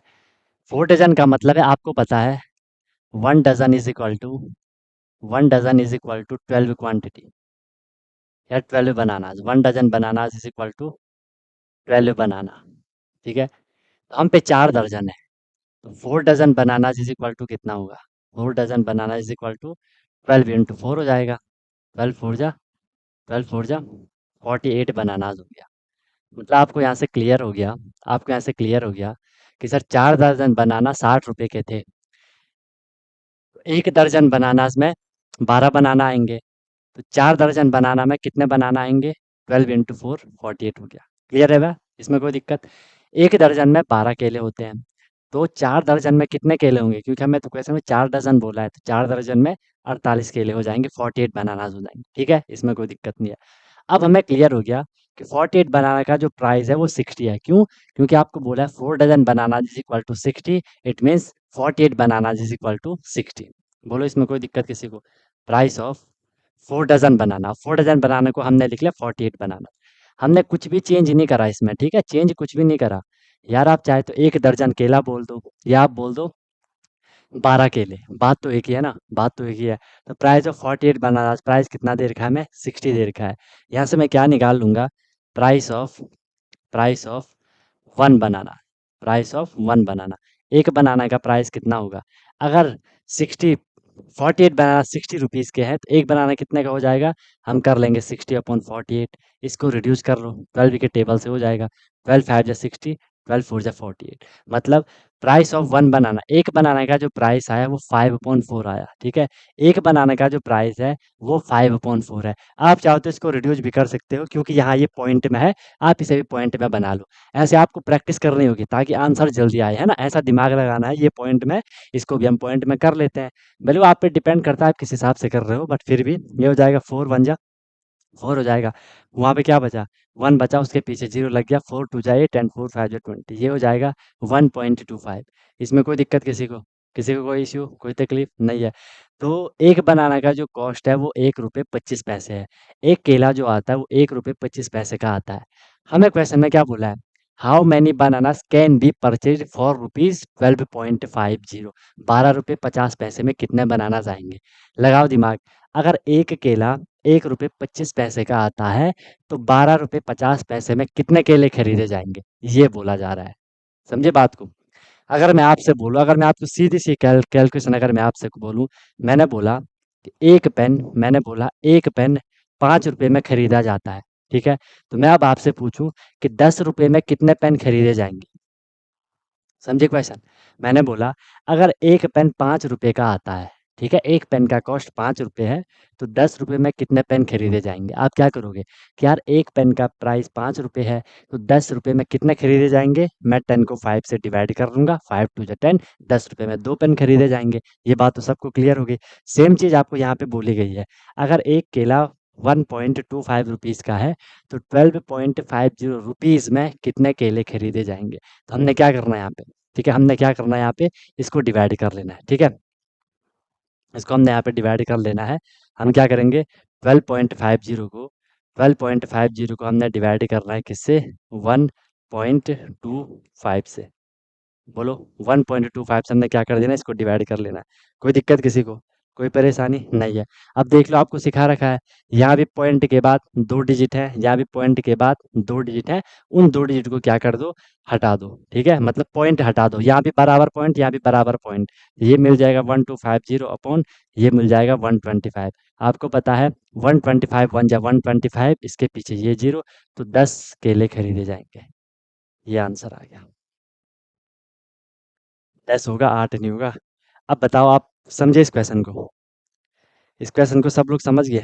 4 डजन का मतलब है आपको पता है 1 dozen is equal to 1 dozen is equal to 12 quantity या 12 bananas. 1 dozen bananas is equal to 12 banana. ठीक है? तो हम पे 4 दर्जन है तो 4 dozen bananas is equal to कितना होगा? 4 dozen banana is equal to 12 into 4 हो जाएगा। 12 फोर जा 48 बनानाज हो गया। मतलब आपको यहाँ से क्लियर हो गया। आपको यहाँ से क्लियर हो गया कि सर 4 दर्जन बनाना 60 रुपए के थे, तो 1 दर्जन बनाना में 12 बनाना आएँगे, तो 4 दर्जन बनाना में कितने बनाना आएँगे? 12 इंटू 4 48 हो गया। क्लियर है बा? इसमें कोई दिक्कत? 1 दर्जन में 12 केले होते हैं, तो 4 दर्जन में कितने केले होंगे? क्योंकि हमें तो क्वेश्चन में 4 दर्जन बोला है, तो 4 दर्जन में 48 केले हो जाएँगे, 48 बनानाज़ हो जाएँगे, ठीक है? इसमें कोई दिक्कत नहीं है। अब हमें क्लियर हो गया कि 48 बनाना का जो प्राइस है वो 60 है। क्यों? क्योंकि आपको बोला है 4 dozen banana is equal to 60, it means 48 banana is equal to 60। बोलो इसमें कोई दिक्कत किसी को? Price of 4 dozen banana, 4 dozen banana को हमने लिख लिया 48 बनाना। हमने कुछ भी चेंज नहीं करा इसमें, ठीक है? चेंज कुछ भी नहीं करा। यार आप चाहे तो 1 दर्जन केला बोल दो, या आप बोल दो 12 केले, बात तो एक ही है ना, बात तो एक ही है। तो प्राइस ऑफ 48 बनाना, प्राइस कितना दे रखा है हमें? 60 दे रखा है। यहाँ से मैं क्या निकाल लूँगा? Price of 1 banana, price of 1 बनाना। एक बनाना का प्राइस कितना होगा? अगर 60 48 बनाना 60 रुपीज़ के हैं, तो एक बनाना कितने का हो जाएगा? हम कर लेंगे 60/48, इसको रिड्यूस कर लो, 12 के टेबल से हो जाएगा। 12 5 जा 60, 12 4 जा 48, मतलब प्राइस ऑफ 1 बनाना, एक बनाना का जो प्राइस आया वो 5/4 आया, ठीक है? एक बनाने का जो प्राइस है वो 5/4 है। आप चाहो तो इसको रिड्यूस भी कर सकते हो, क्योंकि यहाँ ये पॉइंट में है, आप इसे भी पॉइंट में बना लो। ऐसे आपको प्रैक्टिस करनी होगी ताकि आंसर जल्दी आए, है ना? ऐसा दिमाग लगाना है, ये पॉइंट में, इसको भी हम पॉइंट में कर लेते हैं। भले वो आप पे डिपेंड करता है आप किस हिसाब से कर रहे हो, बट फिर भी ये हो जाएगा 4 1 जा 4 हो जाएगा। वहाँ पे क्या बचा? 1 बचा, उसके पीछे 0 लग गया, 4 2 जा 8 एंड 4 5 जा 20, ये हो जाएगा 1.25। इसमें कोई दिक्कत किसी को? किसी को कोई इश्यू, कोई तकलीफ नहीं है? तो एक बनाना का जो कॉस्ट है वो 1 रुपए 25 पैसे है। एक केला जो आता है वो 1 रुपए 25 पैसे का आता है। हमें क्वेश्चन में क्या बोला है? How many bananas can be purchased for rupees 12.50, 12 रुपए 50 पैसे में कितने बनानास आएँगे? लगाओ दिमाग। अगर एक केला 1 रुपए 25 पैसे का आता है, तो 12 रुपए 50 पैसे में कितने केले खरीदे जाएँगे? ये बोला जा रहा है। समझे बात को? अगर मैं आपको सीधी-सी कैलकुलेशन अगर मैं आपसे बोलूँ, मैंने बोला कि मैंने बोला 1 पेन 5 रुपए में खरीदा जाता है, ठीक है? तो मैं अब आपसे पूछूँ कि 10 रुपए में कितने पेन खरीदे जाएँगे? समझे क्वेश्चन? मैंने बोला अगर एक पेन 5 रुपए का आता है, ठीक है? एक पेन का कॉस्ट 5 रुपए है, तो 10 रुपए में कितने पेन खरीदे जाएँगे? आप क्या करोगे कि यार एक पेन का प्राइस 5 रुपए है, तो 10 रुपए में कितने खरीदे जाएँगे? मैं 10 को 5 से डिवाइड कर लूँगा, 5 2 जा 10, 10 रुपए में 2 पेन खरीदे जाएँगे। ये बात तो सबको क्लियर हो गई। सेम चीज़ आपको यहाँ पे बोली गई है। अगर एक केला 1.25 रुपीज़ का है, तो 12.50 रुपीज़ में कितने केले खरीदे जाएँगे? तो हमने क्या करना है यहाँ पे? ठीक है, हमने क्या करना है यहाँ पे? इसको डिवाइड कर लेना है, ठीक है? इसको हमने यहाँ पे डिवाइड कर लेना है। हम क्या करेंगे? 12.50 को हमने डिवाइड करना है किससे? 1.25 से। बोलो 1.25 से हमने क्या कर देना है? इसको डिवाइड कर लेना है। कोई दिक्कत किसी को? कोई परेशानी नहीं है? अब देख लो आपको सिखा रखा है, यहाँ भी पॉइंट के बाद 2 डिजिट है, यहाँ भी पॉइंट के बाद 2 डिजिट है, उन 2 डिजिट को क्या कर दो? हटा दो, ठीक है? मतलब पॉइंट हटा दो, यहाँ भी बराबर पॉइंट, यहाँ भी बराबर पॉइंट, ये मिल जाएगा 1250 अपॉन ये मिल जाएगा 125। आपको पता है 125 1 जा 125, इसके पीछे ये 0, तो 10 केले खरीदे जाएँगे। ये आंसर आ गया। 10 होगा, 8 नहीं होगा। अब बताओ आप समझे इस क्वेश्चन को? इस क्वेश्चन को सब लोग समझ गए?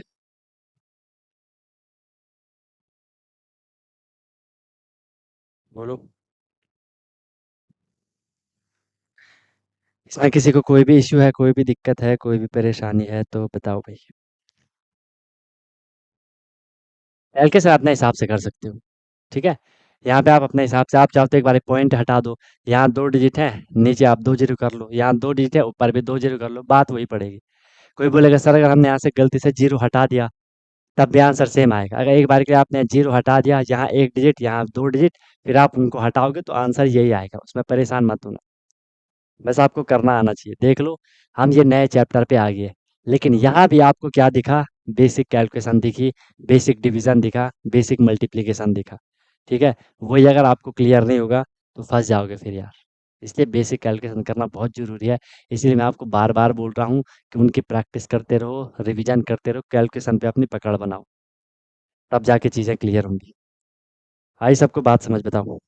बोलो। इसमें किसी को कोई भी इश्यू है, कोई भी दिक्कत है, कोई भी परेशानी है तो बताओ भाई। कैलकुलेशन अपने हिसाब से कर सकते हो, ठीक है? यहाँ पे आप अपने हिसाब से आप चाहो तो एक बार पॉइंट हटा दो, यहाँ 2 डिजिट है, नीचे आप 2 ज़ीरो कर लो, यहाँ 2 डिजिट है, ऊपर भी 2 ज़ीरो कर लो, बात वही पड़ेगी। कोई बोलेगा सर अगर हमने यहाँ से गलती से 0 हटा दिया, तब भी आंसर सेम आएगा। अगर एक बार के लिए आपने 0 हटा दिया, यहाँ 1 डिजिट, यहाँ 2 डिजिट, फिर आप उनको हटाओगे तो आंसर यही आएगा, उसमें परेशान मत होना। बस आपको करना आना चाहिए। देख लो, हम ये नए चैप्टर पे आ गए, लेकिन यहाँ भी आपको क्या दिखा? बेसिक कैलकुलेशन दिखी, बेसिक डिवीजन दिखा, बेसिक मल्टीप्लिकेशन दिखा, ठीक है? वही अगर आपको क्लियर नहीं होगा तो फंस जाओगे फिर यार। इसलिए बेसिक कैलकुलेशन करना बहुत ज़रूरी है। इसीलिए मैं आपको बार बार बोल रहा हूँ कि उनकी प्रैक्टिस करते रहो, रिवीजन करते रहो, कैलकुलेशन पे अपनी पकड़ बनाओ, तब जाके चीज़ें क्लियर होंगी। आई सबको बात समझ? बताओ।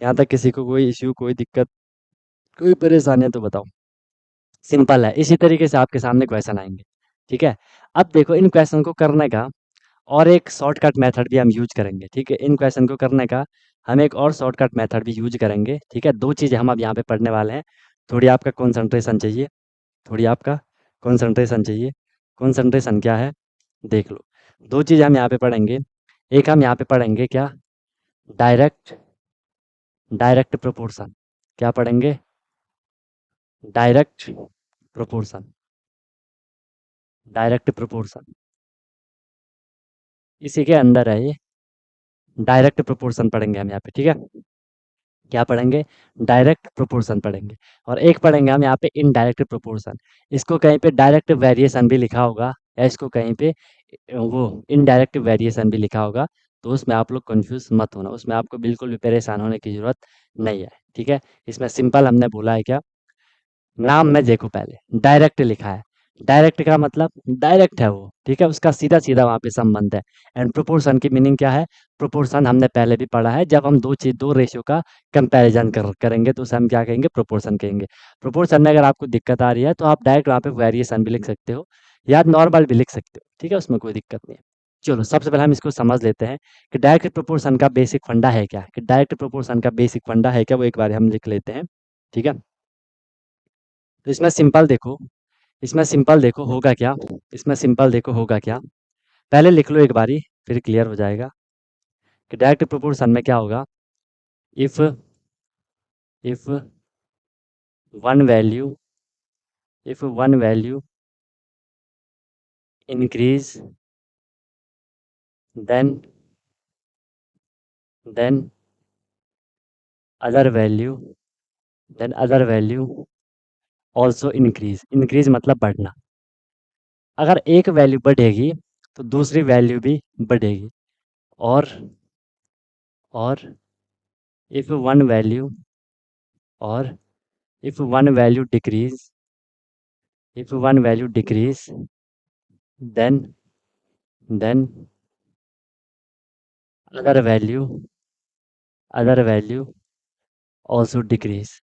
यहाँ तक किसी को कोई इश्यू, कोई दिक्कत, कोई परेशानी है तो बताओ। सिंपल है, इसी तरीके से आपके सामने क्वेश्चन आएँगे, ठीक है? अब देखो इन क्वेश्चन को करने का और एक शॉर्टकट मेथड भी हम यूज़ करेंगे, ठीक है? इन क्वेश्चन को करने का हम एक और शॉर्टकट मेथड भी यूज़ करेंगे, ठीक है? 2 चीज़ें हम अब यहाँ पे पढ़ने वाले हैं। थोड़ी आपका कंसंट्रेशन चाहिए, थोड़ी आपका कंसंट्रेशन चाहिए। कंसंट्रेशन क्या है? देख लो। 2 चीज़ हम यहाँ पे पढ़ेंगे। एक हम यहाँ पे पढ़ेंगे क्या? Direct direct proportion. क्या पढ़ेंगे? Direct proportion. Direct proportion. इसी के अंदर है ये, डायरेक्ट प्रोपोर्शन पढ़ेंगे हम यहाँ पे, ठीक है? क्या पढ़ेंगे? डायरेक्ट प्रोपोर्शन पढ़ेंगे। और एक पढ़ेंगे हम यहाँ पे इनडायरेक्ट प्रोपोर्शन। इसको कहीं पे डायरेक्ट वेरिएशन भी लिखा होगा या इसको कहीं पे वो इनडायरेक्ट वेरिएशन भी लिखा होगा। तो उसमें आप लोग कंफ्यूज मत होना, उसमें आपको बिल्कुल भी परेशान होने की ज़रूरत नहीं है, ठीक है? इसमें सिंपल हमने बोला है क्या, नाम में देखो पहले डायरेक्ट लिखा है। डायरेक्ट का मतलब डायरेक्ट है वो, ठीक है? उसका सीधा सीधा वहाँ पे संबंध है। एंड प्रोपोर्शन की मीनिंग क्या है? प्रोपोर्शन हमने पहले भी पढ़ा है, जब हम दो रेशियो का कंपैरिजन करेंगे तो उसे हम क्या कहेंगे? प्रोपोर्शन कहेंगे। प्रोपोर्शन में अगर आपको दिक्कत आ रही है तो आप डायरेक्ट वहाँ पे वेरिएशन भी लिख सकते हो या नॉर्मल भी लिख सकते हो, ठीक है? उसमें कोई दिक्कत नहीं है। चलो सबसे पहले हम इसको समझ लेते हैं कि डायरेक्ट प्रोपोर्शन का बेसिक फंडा है क्या, कि डायरेक्ट प्रोपोर्शन का बेसिक फंडा है क्या, वो एक बार हम लिख लेते हैं, ठीक है? तो इसमें सिंपल देखो होगा क्या, इसमें सिंपल देखो होगा क्या, पहले लिख लो एक बारी, फिर क्लियर हो जाएगा कि डायरेक्ट प्रोपोर्शन में क्या होगा। If if one value if one value increase then then other value other value also increase. Increase मतलब बढ़ना। अगर एक वैल्यू बढ़ेगी तो दूसरी वैल्यू भी बढ़ेगी। और और इफ वन वैल्यू और if one value decrease if one value decrease then then other value also decrease.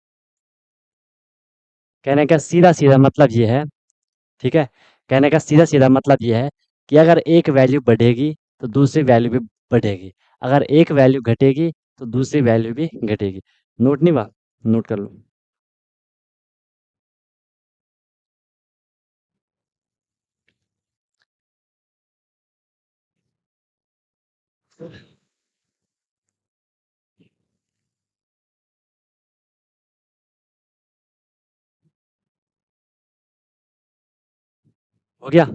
कहने का सीधा सीधा मतलब ये है, ठीक है? कहने का सीधा सीधा मतलब ये है कि अगर एक वैल्यू बढ़ेगी तो दूसरी वैल्यू भी बढ़ेगी। अगर एक वैल्यू घटेगी तो दूसरी वैल्यू भी घटेगी। नोट नहीं हुआ? नोट कर लो। हो गया?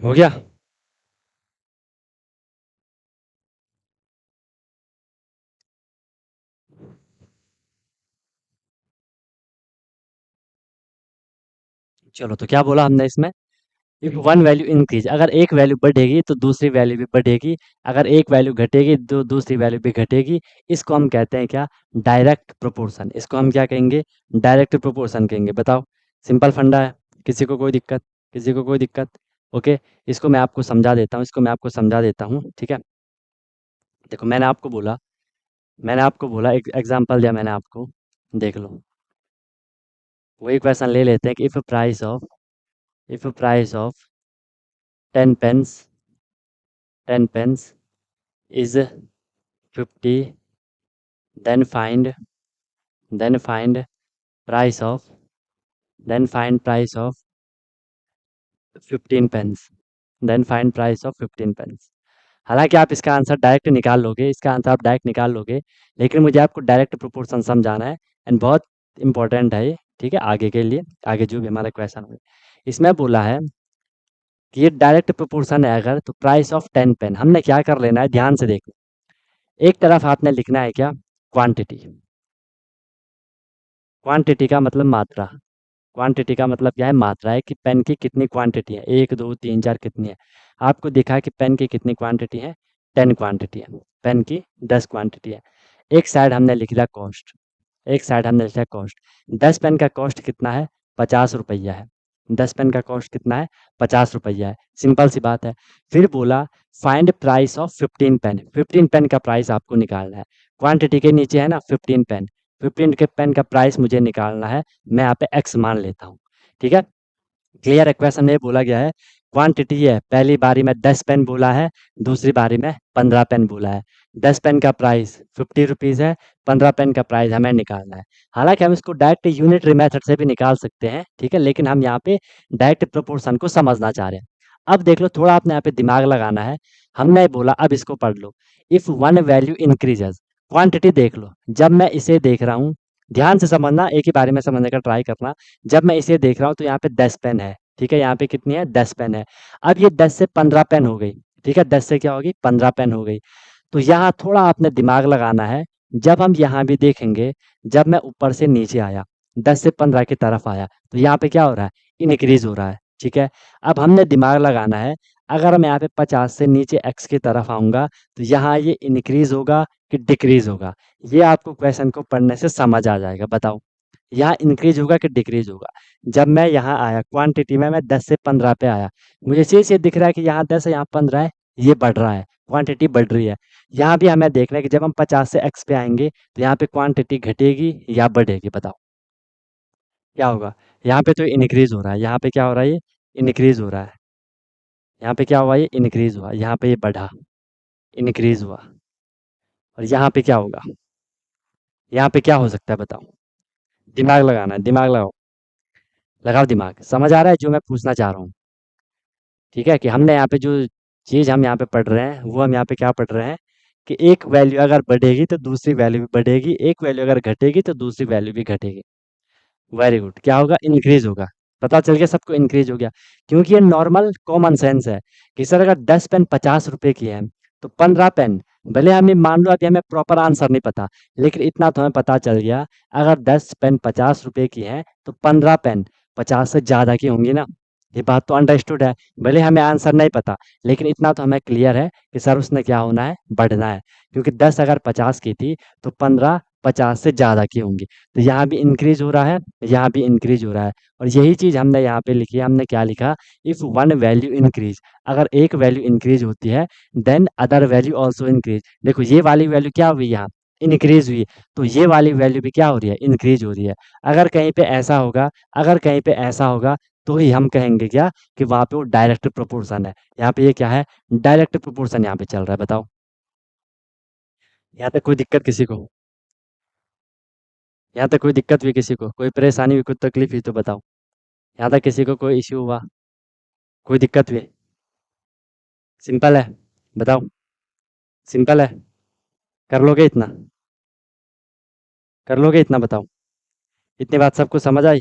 हो गया? चलो तो क्या बोला हमने इसमें? इफ वन वैल्यू इंक्रीज, अगर एक वैल्यू बढ़ेगी तो दूसरी वैल्यू भी बढ़ेगी। अगर एक वैल्यू घटेगी तो दूसरी वैल्यू भी घटेगी। इसको हम कहते हैं क्या? Direct proportion. इसको हम क्या कहेंगे? डायरेक्ट प्रोपोर्शन कहेंगे। बताओ, सिंपल फंडा है। किसी को कोई दिक्कत? किसी को कोई दिक्कत? ओके, इसको मैं आपको समझा देता हूँ, इसको मैं आपको समझा देता हूँ, ठीक है? देखो मैंने आपको बोला एक एग्जांपल दिया मैंने आपको, देख लो। वही क्वेश्चन ले लेते हैं कि if price of 10 pence 10 pence is 50, then find then find price of find price of 15 pence, then find price of 15 pence। हालांकि आप इसका आंसर डायरेक्ट निकाल लोगे, इसका आंसर आप डायरेक्ट निकाल लोगे, लेकिन मुझे आपको डायरेक्ट प्रोपोर्शन समझाना है। एंड बहुत इंपॉर्टेंट है ये, ठीक है? आगे के लिए, आगे जो भी हमारा क्वेश्चन हो, इसमें बोला है कि ये डायरेक्ट प्रोपोर्शन है अगर, तो प्राइस ऑफ 10 पेन हमने क्या कर लेना है, ध्यान से देखो। एक तरफ आपने लिखना है क्या? क्वांटिटी। क्वांटिटी का मतलब मात्रा। क्वांटिटी का मतलब क्या है? मात्रा है कि पेन की कितनी क्वांटिटी है, 1 2 3 4 कितनी है। आपको दिखा है कि पेन की कितनी क्वांटिटी है? 10 क्वांटिटी है। पेन की 10 क्वांटिटी है। एक साइड हमने लिख दिया कॉस्ट। एक साइड हमने लिखा है कॉस्ट। 10 पेन का कॉस्ट कितना है? 50 रुपया है। 10 पेन का कॉस्ट कितना है? 50 रुपया है। सिंपल सी बात है। फिर बोला find price of 15 pen. 15 pen का प्राइस आपको निकालना है। क्वांटिटी के नीचे है ना 15 पेन। 15 के पेन का प्राइस मुझे निकालना है। मैं यहाँ पे एक्स मान लेता हूँ। ठीक है। क्लियर है? क्वेश्चन में बोला गया है क्वांटिटी है, पहली बारी में 10 पेन बोला है, दूसरी बारी में 15 पेन बोला है। 10 पेन का प्राइस 50 रुपीज़ है, 15 पेन का प्राइस हमें निकालना है। हालांकि हम इसको डायरेक्ट यूनिटरी मेथड से भी निकाल सकते हैं, ठीक है, लेकिन हम यहाँ पे डायरेक्ट प्रोपोर्शन को समझना चाह रहे हैं। अब देख लो, थोड़ा आपने यहाँ पे दिमाग लगाना है। हमने बोला अब इसको पढ़ लो। If one value increases, quantity देख लो, जब मैं इसे देख रहा हूँ, ध्यान से समझना, एक ही बारे में समझने का ट्राई करना। जब मैं इसे देख रहा हूँ तो यहाँ पे 10 पेन है, ठीक है, यहाँ पे कितनी है? 10 पेन है। अब ये 10 से 15 पेन हो गई, ठीक है, 10 से क्या होगी? 15 पेन हो गई। तो यहाँ थोड़ा आपने दिमाग लगाना है। जब हम यहाँ भी देखेंगे, जब मैं ऊपर से नीचे आया, 10 से 15 की तरफ आया, तो यहाँ पे क्या हो रहा है? इनक्रीज हो रहा है, ठीक है। अब हमने दिमाग लगाना है, अगर मैं यहाँ पे 50 से नीचे एक्स की तरफ आऊँगा, तो यहाँ ये इंक्रीज होगा कि डिक्रीज होगा? ये आपको क्वेश्चन को पढ़ने से समझ आ जाएगा। बताओ, यहाँ इंक्रीज होगा कि डिक्रीज होगा? जब मैं यहाँ आया क्वांटिटी में, मैं 10 से 15 पे आया, मुझे चीज़ ये दिख रहा है कि यहाँ 10 है, यहाँ 15 है, ये बढ़ रहा है, क्वांटिटी बढ़ रही है। यहाँ भी हमें देखना है कि जब हम 50 से एक्स पे आएंगे, तो यहाँ पे क्वांटिटी घटेगी या बढ़ेगी? बताओ क्या होगा? यहाँ पे तो इंक्रीज हो रहा है, यहाँ पे क्या हो रहा है? ये इंक्रीज हो रहा है। यहाँ पे क्या हुआ? ये इंक्रीज हुआ, यहाँ पे ये बढ़ा, इंक्रीज हुआ। और यहाँ पे क्या होगा? यहाँ पे क्या हो सकता है? बताओ। दिमाग लगाना है, दिमाग लगाओ, लगाओ दिमाग। समझ आ रहा है जो मैं पूछना चाह रहा हूँ? ठीक है, कि हमने यहाँ पे जो चीज़ हम यहाँ पे पढ़ रहे हैं, वो हम यहाँ पे क्या पढ़ रहे हैं कि एक वैल्यू अगर बढ़ेगी तो दूसरी वैल्यू भी बढ़ेगी, एक वैल्यू अगर घटेगी तो दूसरी वैल्यू भी घटेगी। Very good. क्या होगा? इंक्रीज होगा। पता चल गया सबको, इंक्रीज हो गया। क्योंकि ये नॉर्मल कॉमन सेंस है कि सर अगर 10 पेन 50 रुपए की है, तो 15 पेन, भले हमें मान लो अभी हमें प्रॉपर आंसर नहीं पता, लेकिन इतना तो हमें पता चल गया, अगर 10 पेन 50 रुपए की है तो 15 पेन 50 से ज़्यादा की होंगी ना। ये बात तो अंडरस्टूड है। भले हमें आंसर नहीं पता, लेकिन इतना तो हमें क्लियर है कि सर उसने क्या होना है? बढ़ना है। क्योंकि 10 अगर 50 की थी, तो 15 50 से ज़्यादा की होंगी। तो यहाँ भी इंक्रीज हो रहा है, यहाँ भी इंक्रीज हो रहा है। और यही चीज़ हमने यहाँ पे लिखी है। हमने क्या लिखा? इफ़ वन वैल्यू इंक्रीज, अगर एक वैल्यू इंक्रीज होती है, then other value also increase. देखो ये वाली वैल्यू क्या हुई यहाँ? इंक्रीज हुई। तो ये वाली वैल्यू भी क्या हो रही है? इंक्रीज हो रही है। अगर कहीं पे ऐसा होगा, अगर कहीं पे ऐसा होगा, तो ही हम कहेंगे क्या? कि वहाँ पे वो डायरेक्ट प्रोपोर्शन है। यहाँ पे ये क्या है? डायरेक्ट प्रोपोर्शन यहाँ पे चल रहा है। बताओ, यहाँ तक कोई दिक्कत किसी को? यहाँ तक कोई दिक्कत हुई किसी को? कोई परेशानी हुई, कोई तकलीफ हुई तो बताओ। यहाँ तक किसी को कोई इश्यू हुआ, कोई दिक्कत हुई? सिंपल है, बताओ। सिंपल है, कर लोगे इतना? कर लोगे इतना? बताओ। इतनी बात सबको समझ आई?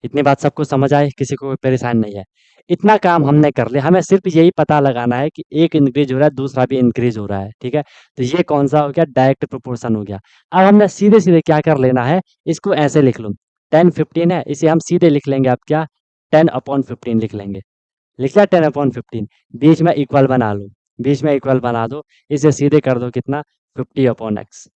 इतनी बात सबको समझ आए, किसी को कोई परेशानी नहीं है? इतना काम हमने कर लिया। हमें सिर्फ यही पता लगाना है कि एक इंक्रीज हो रहा है, दूसरा भी इंक्रीज हो रहा है, ठीक है। तो ये कौन सा हो गया? डायरेक्ट प्रोपोर्शन हो गया। अब हमने सीधे सीधे क्या कर लेना है, इसको ऐसे लिख लो। 10 15 है, इसे हम सीधे लिख लेंगे। अब क्या? 10/15 लिख लेंगे। लिख लिया? 10/15। बीच में इक्वल बना लो, बीच में इक्वल बना दो। इसे सीधे कर दो कितना? 50/x।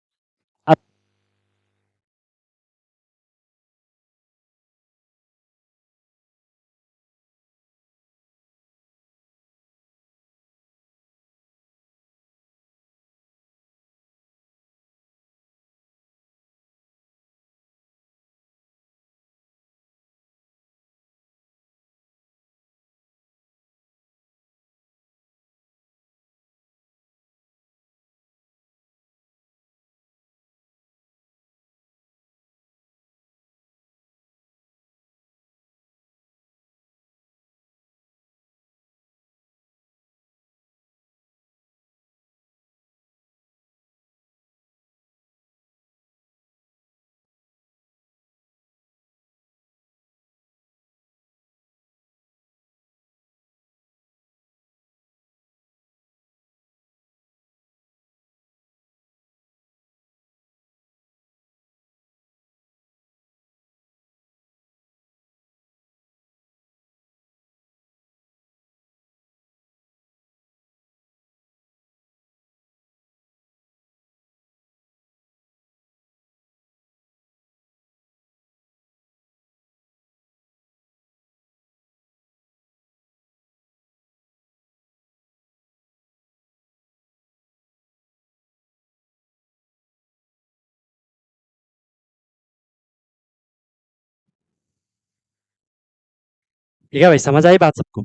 ठीक है भाई, समझ आई बात सबको?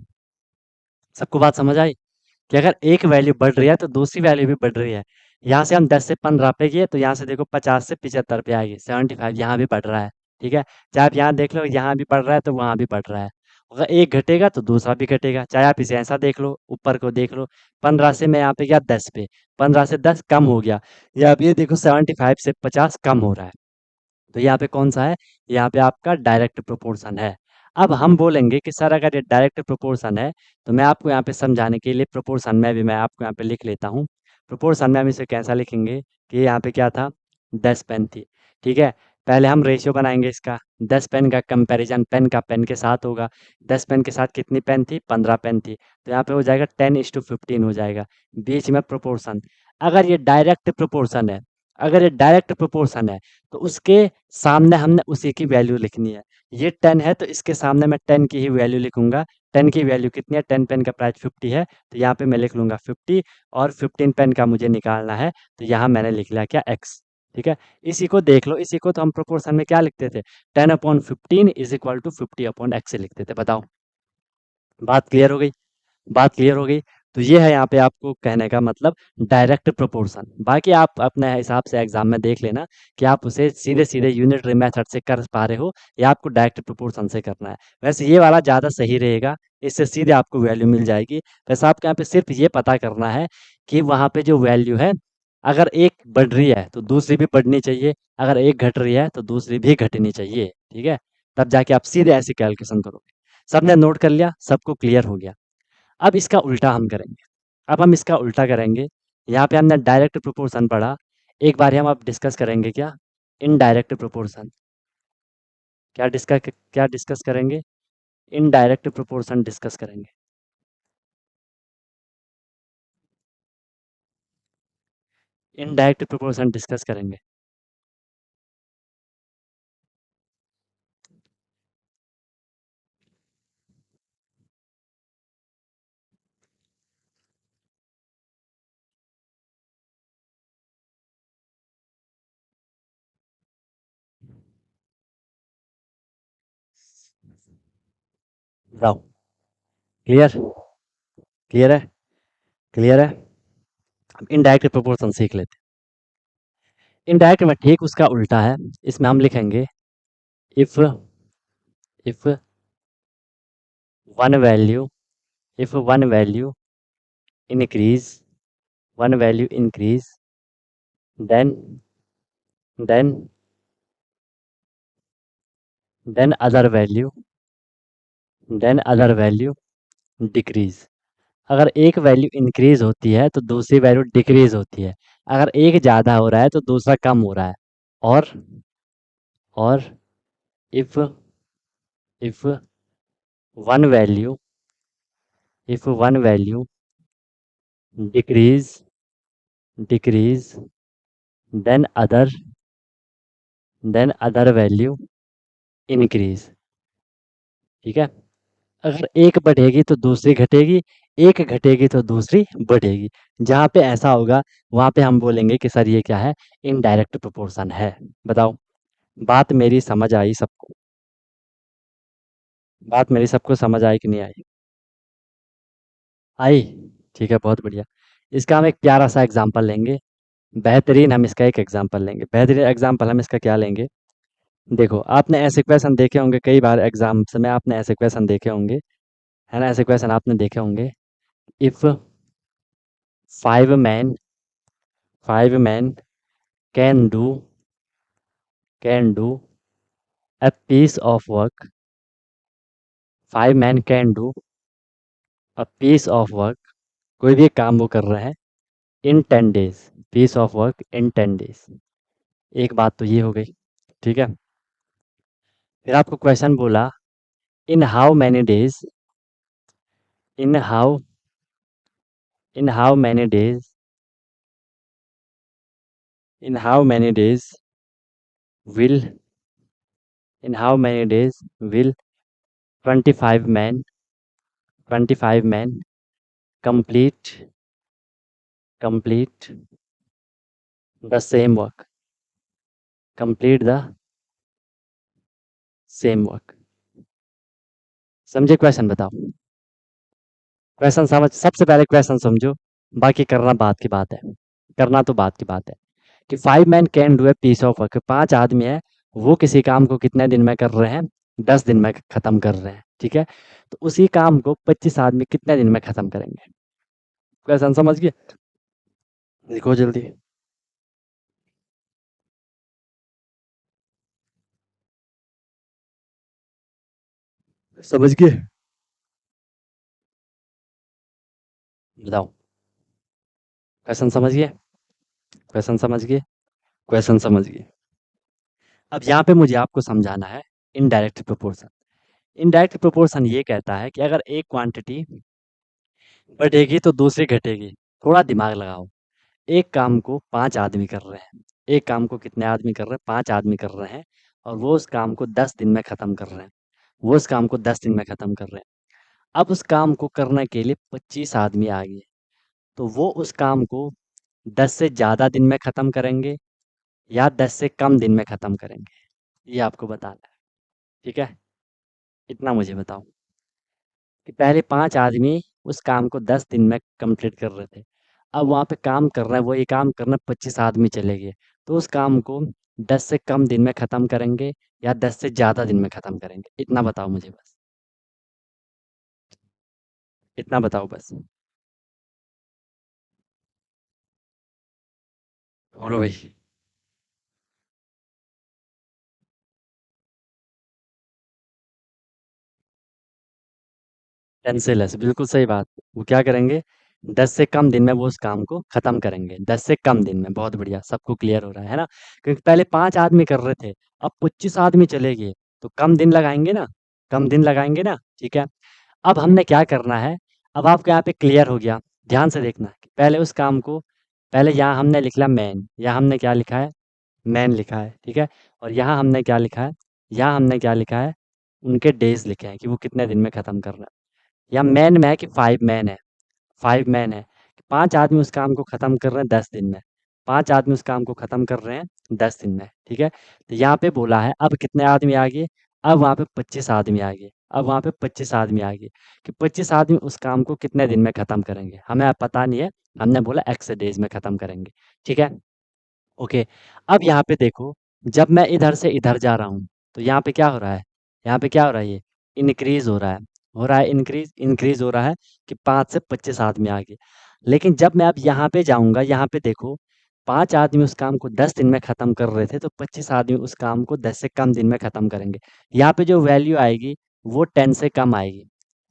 सबको बात समझ आई कि अगर एक वैल्यू बढ़ रही है तो दूसरी वैल्यू भी बढ़ रही है। यहाँ से हम 10 से 15 पे गए तो यहाँ से देखो 50 से 75 पे आएगी, 75 यहाँ भी बढ़ रहा है। ठीक है, चाहे आप यहाँ देख लो, यहाँ भी बढ़ रहा है तो वहाँ भी बढ़ रहा है। अगर एक घटेगा तो दूसरा भी घटेगा, चाहे आप इसे ऐसा देख लो, ऊपर को देख लो। 15 से मैं यहाँ पे गया 10 पे, 15 से 10 कम हो गया, या अब ये देखो 75 से 50 कम हो रहा है। तो यहाँ पे कौन सा है? यहाँ पे आपका डायरेक्ट प्रोपोर्शन है। अब हम बोलेंगे कि सर अगर ये डायरेक्ट प्रोपोर्शन है, तो मैं आपको यहाँ पे समझाने के लिए प्रोपोर्शन में भी मैं आपको यहाँ पे लिख लेता हूँ। प्रोपोर्शन में हम इसे कैसा लिखेंगे कि यहाँ पे क्या था, 10 पेन थी। ठीक है, पहले हम रेशियो बनाएंगे इसका। 10 पेन का कंपैरिजन पेन का पेन के साथ होगा। 10 पेन के साथ कितनी पेन थी? 15 पेन थी। तो यहाँ पे हो जाएगा 10:15 हो जाएगा। बीच में प्रोपोर्शन। अगर ये डायरेक्ट प्रोपोर्शन है, अगर ये डायरेक्ट प्रोपोर्शन है, तो उसके सामने हमने उसी की वैल्यू लिखनी है। ये 10 है तो इसके सामने मैं 10 की ही वैल्यू लिखूंगा। 10 की वैल्यू कितनी है? 10 पेन का प्राइस 50 है, तो यहाँ पे मैं लिख लूंगा 50। और 15 पेन का मुझे निकालना है, तो यहाँ मैंने लिख लिया क्या? x। ठीक है, इसी को देख लो, इसी को तो हम प्रोपोर्शन में क्या लिखते थे? 10/15 इज इक्वल टू 50/x लिखते थे। बताओ, बात क्लियर हो गई? बात क्लियर हो गई? तो ये है यहाँ पे आपको कहने का मतलब डायरेक्ट प्रोपोर्शन। बाकी आप अपने हिसाब से एग्जाम में देख लेना कि आप उसे सीधे सीधे यूनिटरी मेथड से कर पा रहे हो या आपको डायरेक्ट प्रोपोर्शन से करना है। वैसे ये वाला ज़्यादा सही रहेगा, इससे सीधे आपको वैल्यू मिल जाएगी। वैसे आपको यहाँ पे सिर्फ ये पता करना है कि वहाँ पे जो वैल्यू है, अगर एक बढ़ रही है तो दूसरी भी बढ़नी चाहिए, अगर एक घट रही है तो दूसरी भी घटनी चाहिए। ठीक है, तब जाके आप सीधे ऐसे कैलकुलेशन करोगे। सबने नोट कर लिया? सबको क्लियर हो गया? अब इसका उल्टा हम करेंगे। अब हम इसका उल्टा करेंगे। यहाँ पे हमने डायरेक्ट प्रोपोर्शन पढ़ा, एक बार हम अब डिस्कस करेंगे क्या? Indirect proportion. क्या डिस्कस करेंगे? इनडायरेक्ट प्रोपोर्शन डिस्कस करेंगे। इनडायरेक्ट प्रोपोर्शन डिस्कस करेंगे। बताओ, क्लियर? क्लियर है? क्लियर है? अब इनडायरेक्ट प्रोपोर्शन सीख लेते हैं। इनडायरेक्ट में ठीक उसका उल्टा है। इसमें हम लिखेंगे if if one value if one value increase one value increase, then then then other value decrease। अगर एक वैल्यू इंक्रीज होती है तो दूसरी वैल्यू डिक्रीज होती है। अगर एक ज़्यादा हो रहा है तो दूसरा कम हो रहा है। और और if if one value if one value decrease decrease then other value increase. ठीक है, अगर एक बढ़ेगी तो दूसरी घटेगी, एक घटेगी तो दूसरी बढ़ेगी। जहाँ पे ऐसा होगा वहाँ पे हम बोलेंगे कि सर ये क्या है? इनडायरेक्ट प्रोपोर्शन है। बताओ, बात मेरी समझ आई सबको? बात मेरी सबको समझ आई कि नहीं आई? आई? ठीक है, बहुत बढ़िया। इसका हम एक प्यारा सा एग्जाम्पल लेंगे। बेहतरीन हम इसका एक एग्जाम्पल लेंगे, बेहतरीन एग्जाम्पल हम इसका क्या लेंगे? देखो, आपने ऐसे क्वेश्चन देखे होंगे कई बार एग्जाम्स में, आपने ऐसे क्वेश्चन देखे होंगे, है ना? ऐसे क्वेश्चन आपने देखे होंगे। If five man five man can do can do a piece of work, five man can do a piece of work, कोई भी काम वो कर रहा है, in 10 days, piece of work in 10 days। एक बात तो ये हो गई। ठीक है, फिर आपको क्वेश्चन बोला, in how many days in how in how many days in how many days will in how many days will 25 men 25 men complete the same work, complete the same work। समझे question? बताओ। Question समझ, सबसे पहले question समझो, बाकी करना बात की बात है। करना तो बात की बात है कि 5 man can do a piece of work, 5 आदमी है, वो किसी काम को कितने दिन में कर रहे हैं? 10 दिन में खत्म कर रहे हैं, ठीक है। तो उसी काम को 25 आदमी कितने दिन में खत्म करेंगे? क्वेश्चन समझ गए? लिखो जल्दी। समझ गए? बताओ। क्वेश्चन समझ गए? क्वेश्चन समझ गए? क्वेश्चन समझ गए? अब यहाँ पे मुझे आपको समझाना है इनडायरेक्ट प्रोपोर्शन। इनडायरेक्ट प्रोपोर्शन ये कहता है कि अगर एक क्वांटिटी बढ़ेगी तो दूसरी घटेगी। थोड़ा दिमाग लगाओ। एक काम को 5 आदमी कर रहे हैं। एक काम को कितने आदमी कर रहे हैं? 5 आदमी कर रहे हैं। और वो उस काम को 10 दिन में ख़त्म कर रहे हैं। वो उस काम को 10 दिन में ख़त्म कर रहे हैं। अब उस काम को करने के लिए 25 आदमी आ गए। तो वो उस काम को 10 से ज़्यादा दिन में ख़त्म करेंगे या 10 से कम दिन में ख़त्म करेंगे? ये आपको बताना है, ठीक है? इतना मुझे बताओ कि पहले 5 आदमी उस काम को 10 दिन में कंप्लीट कर रहे थे। अब वहाँ पे काम कर रहे हैं, वही काम करना 25 आदमी चले गए। तो उस काम को 10 से कम दिन में ख़त्म करेंगे या 10 से ज़्यादा दिन में ख़त्म करेंगे? इतना बताओ मुझे बस। इतना बताओ बस। बोलो भाई। 10 से लेस, बिल्कुल सही बात। वो क्या करेंगे? 10 से कम दिन में वो उस काम को ख़त्म करेंगे। 10 से कम दिन में, बहुत बढ़िया, सबको क्लियर हो रहा है ना? क्योंकि पहले 5 आदमी कर रहे थे, अब 25 आदमी चले गए, तो कम दिन लगाएंगे ना? कम दिन लगाएंगे ना? ठीक है। अब हमने क्या करना है? अब आपको यहाँ पे क्लियर हो गया। ध्यान से देखना कि पहले उस काम को, पहले यहाँ हमने लिख लिया मैन, यहाँ हमने क्या लिखा है? मैन लिखा है, ठीक है। और यहाँ हमने क्या लिखा है? यहाँ हमने क्या लिखा है? उनके डेज लिखे हैं कि वो कितने दिन में ख़त्म कर रहा है। या मैन में है कि 5 मैन है? 5 मैन है। 5 आदमी उस काम को ख़त्म कर रहे हैं 10 दिन में। 5 आदमी उस काम को ख़त्म कर रहे हैं 10 दिन में, ठीक है। तो यहाँ पे बोला है अब कितने आदमी आ गए? अब वहाँ पे 25 आदमी आ गए। अब वहाँ पे 25 आदमी आ गए कि 25 आदमी उस काम को कितने दिन में ख़त्म करेंगे? हमें अब पता नहीं है। हमने बोला एक्स डेज में ख़त्म करेंगे, ठीक है। ओके। अब यहाँ पे देखो, जब मैं इधर से इधर जा रहा हूँ, तो यहाँ पे क्या हो रहा है? यहाँ पे क्या हो रहा है? ये इंक्रीज़ हो रहा है इंक्रीज़ इंक्रीज़ हो रहा है कि 5 से 25 आदमी आ गए। लेकिन जब मैं अब यहाँ पे जाऊँगा, यहाँ पे देखो, 5 आदमी उस काम को 10 दिन में ख़त्म कर रहे थे, तो 25 आदमी उस काम को 10 से कम दिन में ख़त्म करेंगे। यहाँ पे जो वैल्यू आएगी, वो 10 से कम आएगी,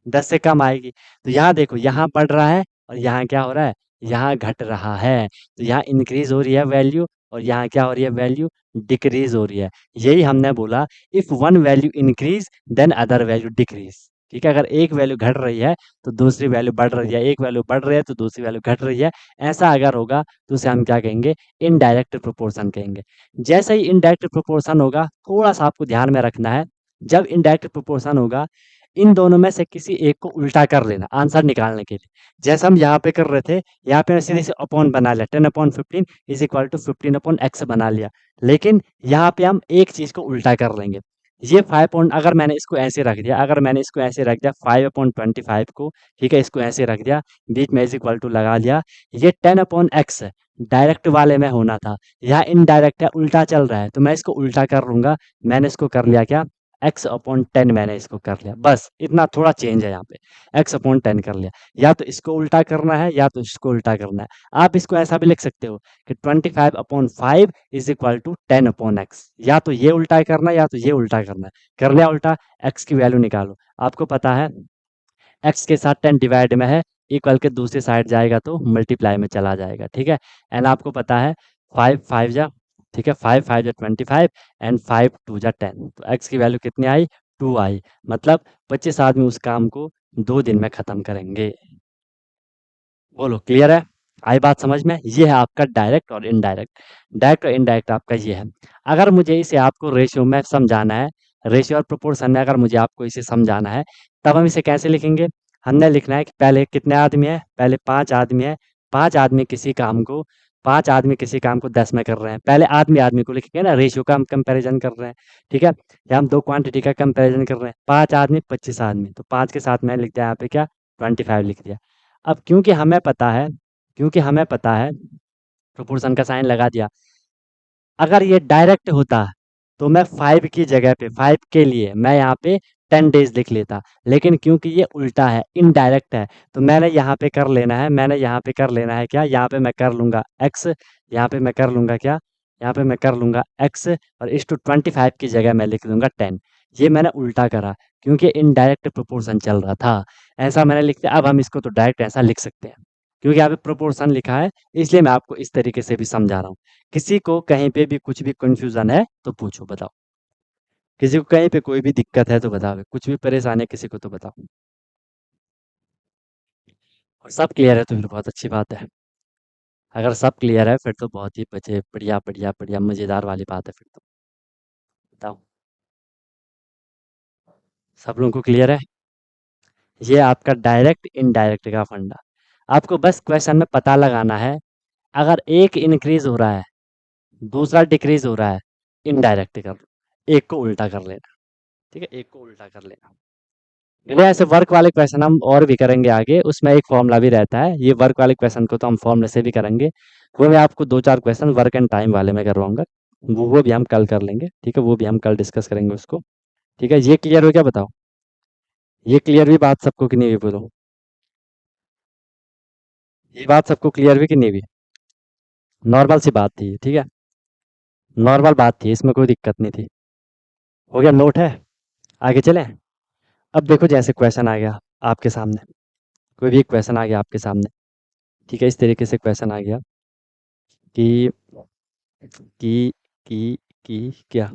10 से कम आएगी। तो यहाँ देखो, यहाँ बढ़ रहा है और यहाँ क्या हो रहा है? यहाँ घट रहा है। तो यहाँ इंक्रीज़ हो रही है वैल्यू और यहाँ क्या हो रही है? वैल्यू डिक्रीज़ हो रही है। यही हमने बोला, if one value increase then other value decrease, ठीक है? अगर एक वैल्यू घट रही है, तो दूसरी वैल्यू बढ़ रही है, एक वैल्यू बढ़ रही है, तो दूसरी वैल्यू घट रही है। ऐसा अगर होगा, तो उसे हम क्या कहेंगे? इनडायरेक्ट प्रोपोर्शन कहेंगे। जैसे ही इनडायरेक्ट प्रोपोर्शन होगा, थोड़ा-सा आपको ध्यान में रखना है, जब इनडायरेक्ट प्रोपोर्शन होगा, इन दोनों में से किसी एक को उल्टा कर लेना आंसर निकालने के लिए। जैसे हम यहाँ पे कर रहे थे, यहाँ पे सीधे से अपॉन बना लिया, 10/15 इज इक्वल टू 15/x बना लिया। लेकिन यहाँ पे हम एक चीज़ को उल्टा कर लेंगे। ये 5 पॉइंट, अगर मैंने इसको ऐसे रख दिया, अगर मैंने इसको ऐसे रख दिया 5/25 को, ठीक है, इसको ऐसे रख दिया, बीच में इज इक्वल टू लगा लिया, ये 10/x डायरेक्ट वाले में होना था, यहाँ इनडायरेक्ट है, उल्टा चल रहा है, तो मैं इसको उल्टा कर लूंगा। मैंने इसको कर लिया क्या? x/10 मैंने इसको कर लिया, बस इतना, थोड़ा चेंज है यहाँ पे, x/10 कर लिया। या तो इसको उल्टा करना है या तो इसको उल्टा करना है। आप इसको ऐसा भी लिख सकते हो कि 25/5 इज इक्वल टू 10/x, या तो ये उल्टा करना है या तो ये उल्टा करना है। कर लिया उल्टा, x की वैल्यू निकालो। आपको पता है x के साथ 10 डिवाइड में है, इक्वल के दूसरी साइड जाएगा तो मल्टीप्लाई में चला जाएगा, ठीक है। एंड आपको पता है 5 5 जा, ठीक है, 5 5 जा 25 एंड 5 2 जा 10, तो x की वैल्यू कितनी आई? 2 आई। मतलब 25 आदमी उस काम को 2 दिन में खत्म करेंगे। बोलो, क्लियर है? आई बात समझ में? ये है आपका डायरेक्ट और इनडायरेक्ट। डायरेक्ट और इनडायरेक्ट आपका ये है। अगर मुझे इसे आपको रेशियो में समझाना है, रेशियो और प्रोपोर्शन में अगर मुझे आपको इसे समझाना है, तब हम इसे कैसे लिखेंगे? हमने लिखना है कि पहले कितने आदमी है? पहले 5 आदमी है। 5 आदमी किसी काम को 5 आदमी किसी काम को 10 में कर रहे हैं। पहले आदमी-आदमी को लिखेंगे ना, रेशियो का हम कंपैरिज़न कर रहे हैं, ठीक है? या हम 2 क्वांटिटी का कंपैरिज़न कर रहे हैं, 5 आदमी 25 आदमी, तो 5 के साथ मैंने लिख दिया यहाँ पे क्या 25 लिख दिया। अब क्योंकि हमें पता है प्रोपोर्शन का साइन लगा दिया। अगर ये डायरेक्ट होता तो मैं 5 की जगह पे 5 के लिए मैं यहाँ पे 10 डेज़ लिख लेता। लेकिन क्योंकि ये उल्टा है, इनडायरेक्ट है, तो मैंने यहाँ पे कर लेना है क्या? यहाँ पे मैं कर लूँगा x, यहाँ पे मैं कर लूँगा क्या? यहाँ पे मैं कर लूँगा x और इस टू 25 की जगह मैं लिख दूँगा 10। ये मैंने उल्टा करा क्योंकि इनडायरेक्ट प्रोपोर्शन चल रहा था। ऐसा मैंने लिख दिया। अब हम इसको तो डायरेक्ट ऐसा लिख सकते हैं। क्योंकि यहाँ पे प्रोपोर्शन लिखा है, इसलिए मैं आपको इस तरीके से भी समझा रहा हूँ। किसी को कहीं पे भी कुछ भी कन्फ्यूज़न है तो पूछो, बताओ। किसी को कहीं पे कोई भी दिक्कत है तो बताओ, कुछ भी परेशानी है किसी को तो बताओ। और सब क्लियर है तो फिर बहुत अच्छी बात है। अगर सब क्लियर है फिर तो बहुत ही बचे बढ़िया बढ़िया बढ़िया मज़ेदार वाली बात है फिर तो। बताओ, सब लोगों को क्लियर है? ये आपका डायरेक्ट इनडायरेक्ट का फंडा। आपको बस क्वेश्चन में पता लगाना है, अगर एक इंक्रीज हो रहा है, दूसरा डिक्रीज हो रहा है, इनडायरेक्ट कर लो, एक को उल्टा कर लेना। ठीक है, एक को उल्टा कर लेना। नहीं, ऐसे वर्क वाले क्वेश्चन हम और भी करेंगे आगे, उसमें एक फॉर्मूला भी रहता है। ये वर्क वाले क्वेश्चन को तो हम फॉर्मूले से भी करेंगे। वो मैं आपको 2-4 क्वेश्चन वर्क एंड टाइम वाले में करवाऊँगा। वो भी हम कल कर लेंगे, ठीक है? वो भी हम कल डिस्कस करेंगे उसको। ठीक है, ये क्लियर हो गया बताओ? ये क्लियर हुई बात सबको कि नहीं हुई बोलो? ये बात सबको क्लियर हुई कि नहीं हुई? नॉर्मल सी बात थी, ठीक है? नॉर्मल बात थी, इसमें कोई दिक्कत नहीं थी। हो गया, नोट है? आगे चलें? अब देखो जैसे क्वेश्चन आ गया आपके सामने, कोई भी एक क्वेश्चन आ गया आपके सामने, ठीक है? इस तरीके से क्वेश्चन आ गया कि कि कि क्या?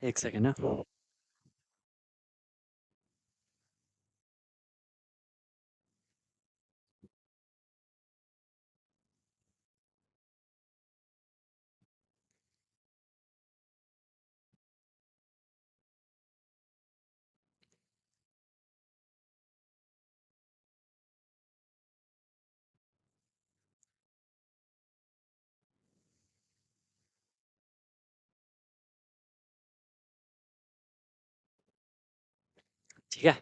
एक सेकेंड ना। ठीक है,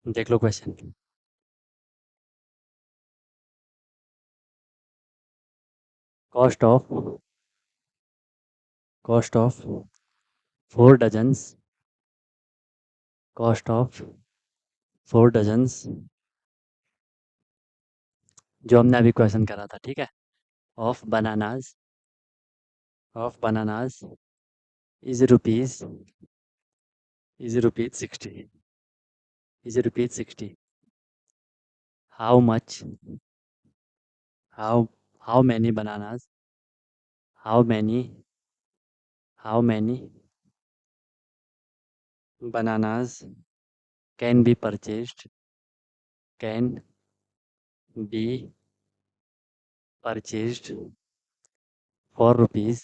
देख लो question. Cost of cost of 4 dozens cost of 4 dozens जो हमने अभी क्वेश्चन करा था, ठीक है? Of bananas is rupees rupees 60 how much how how many bananas how many how many bananas can be purchased can be purchased for rupees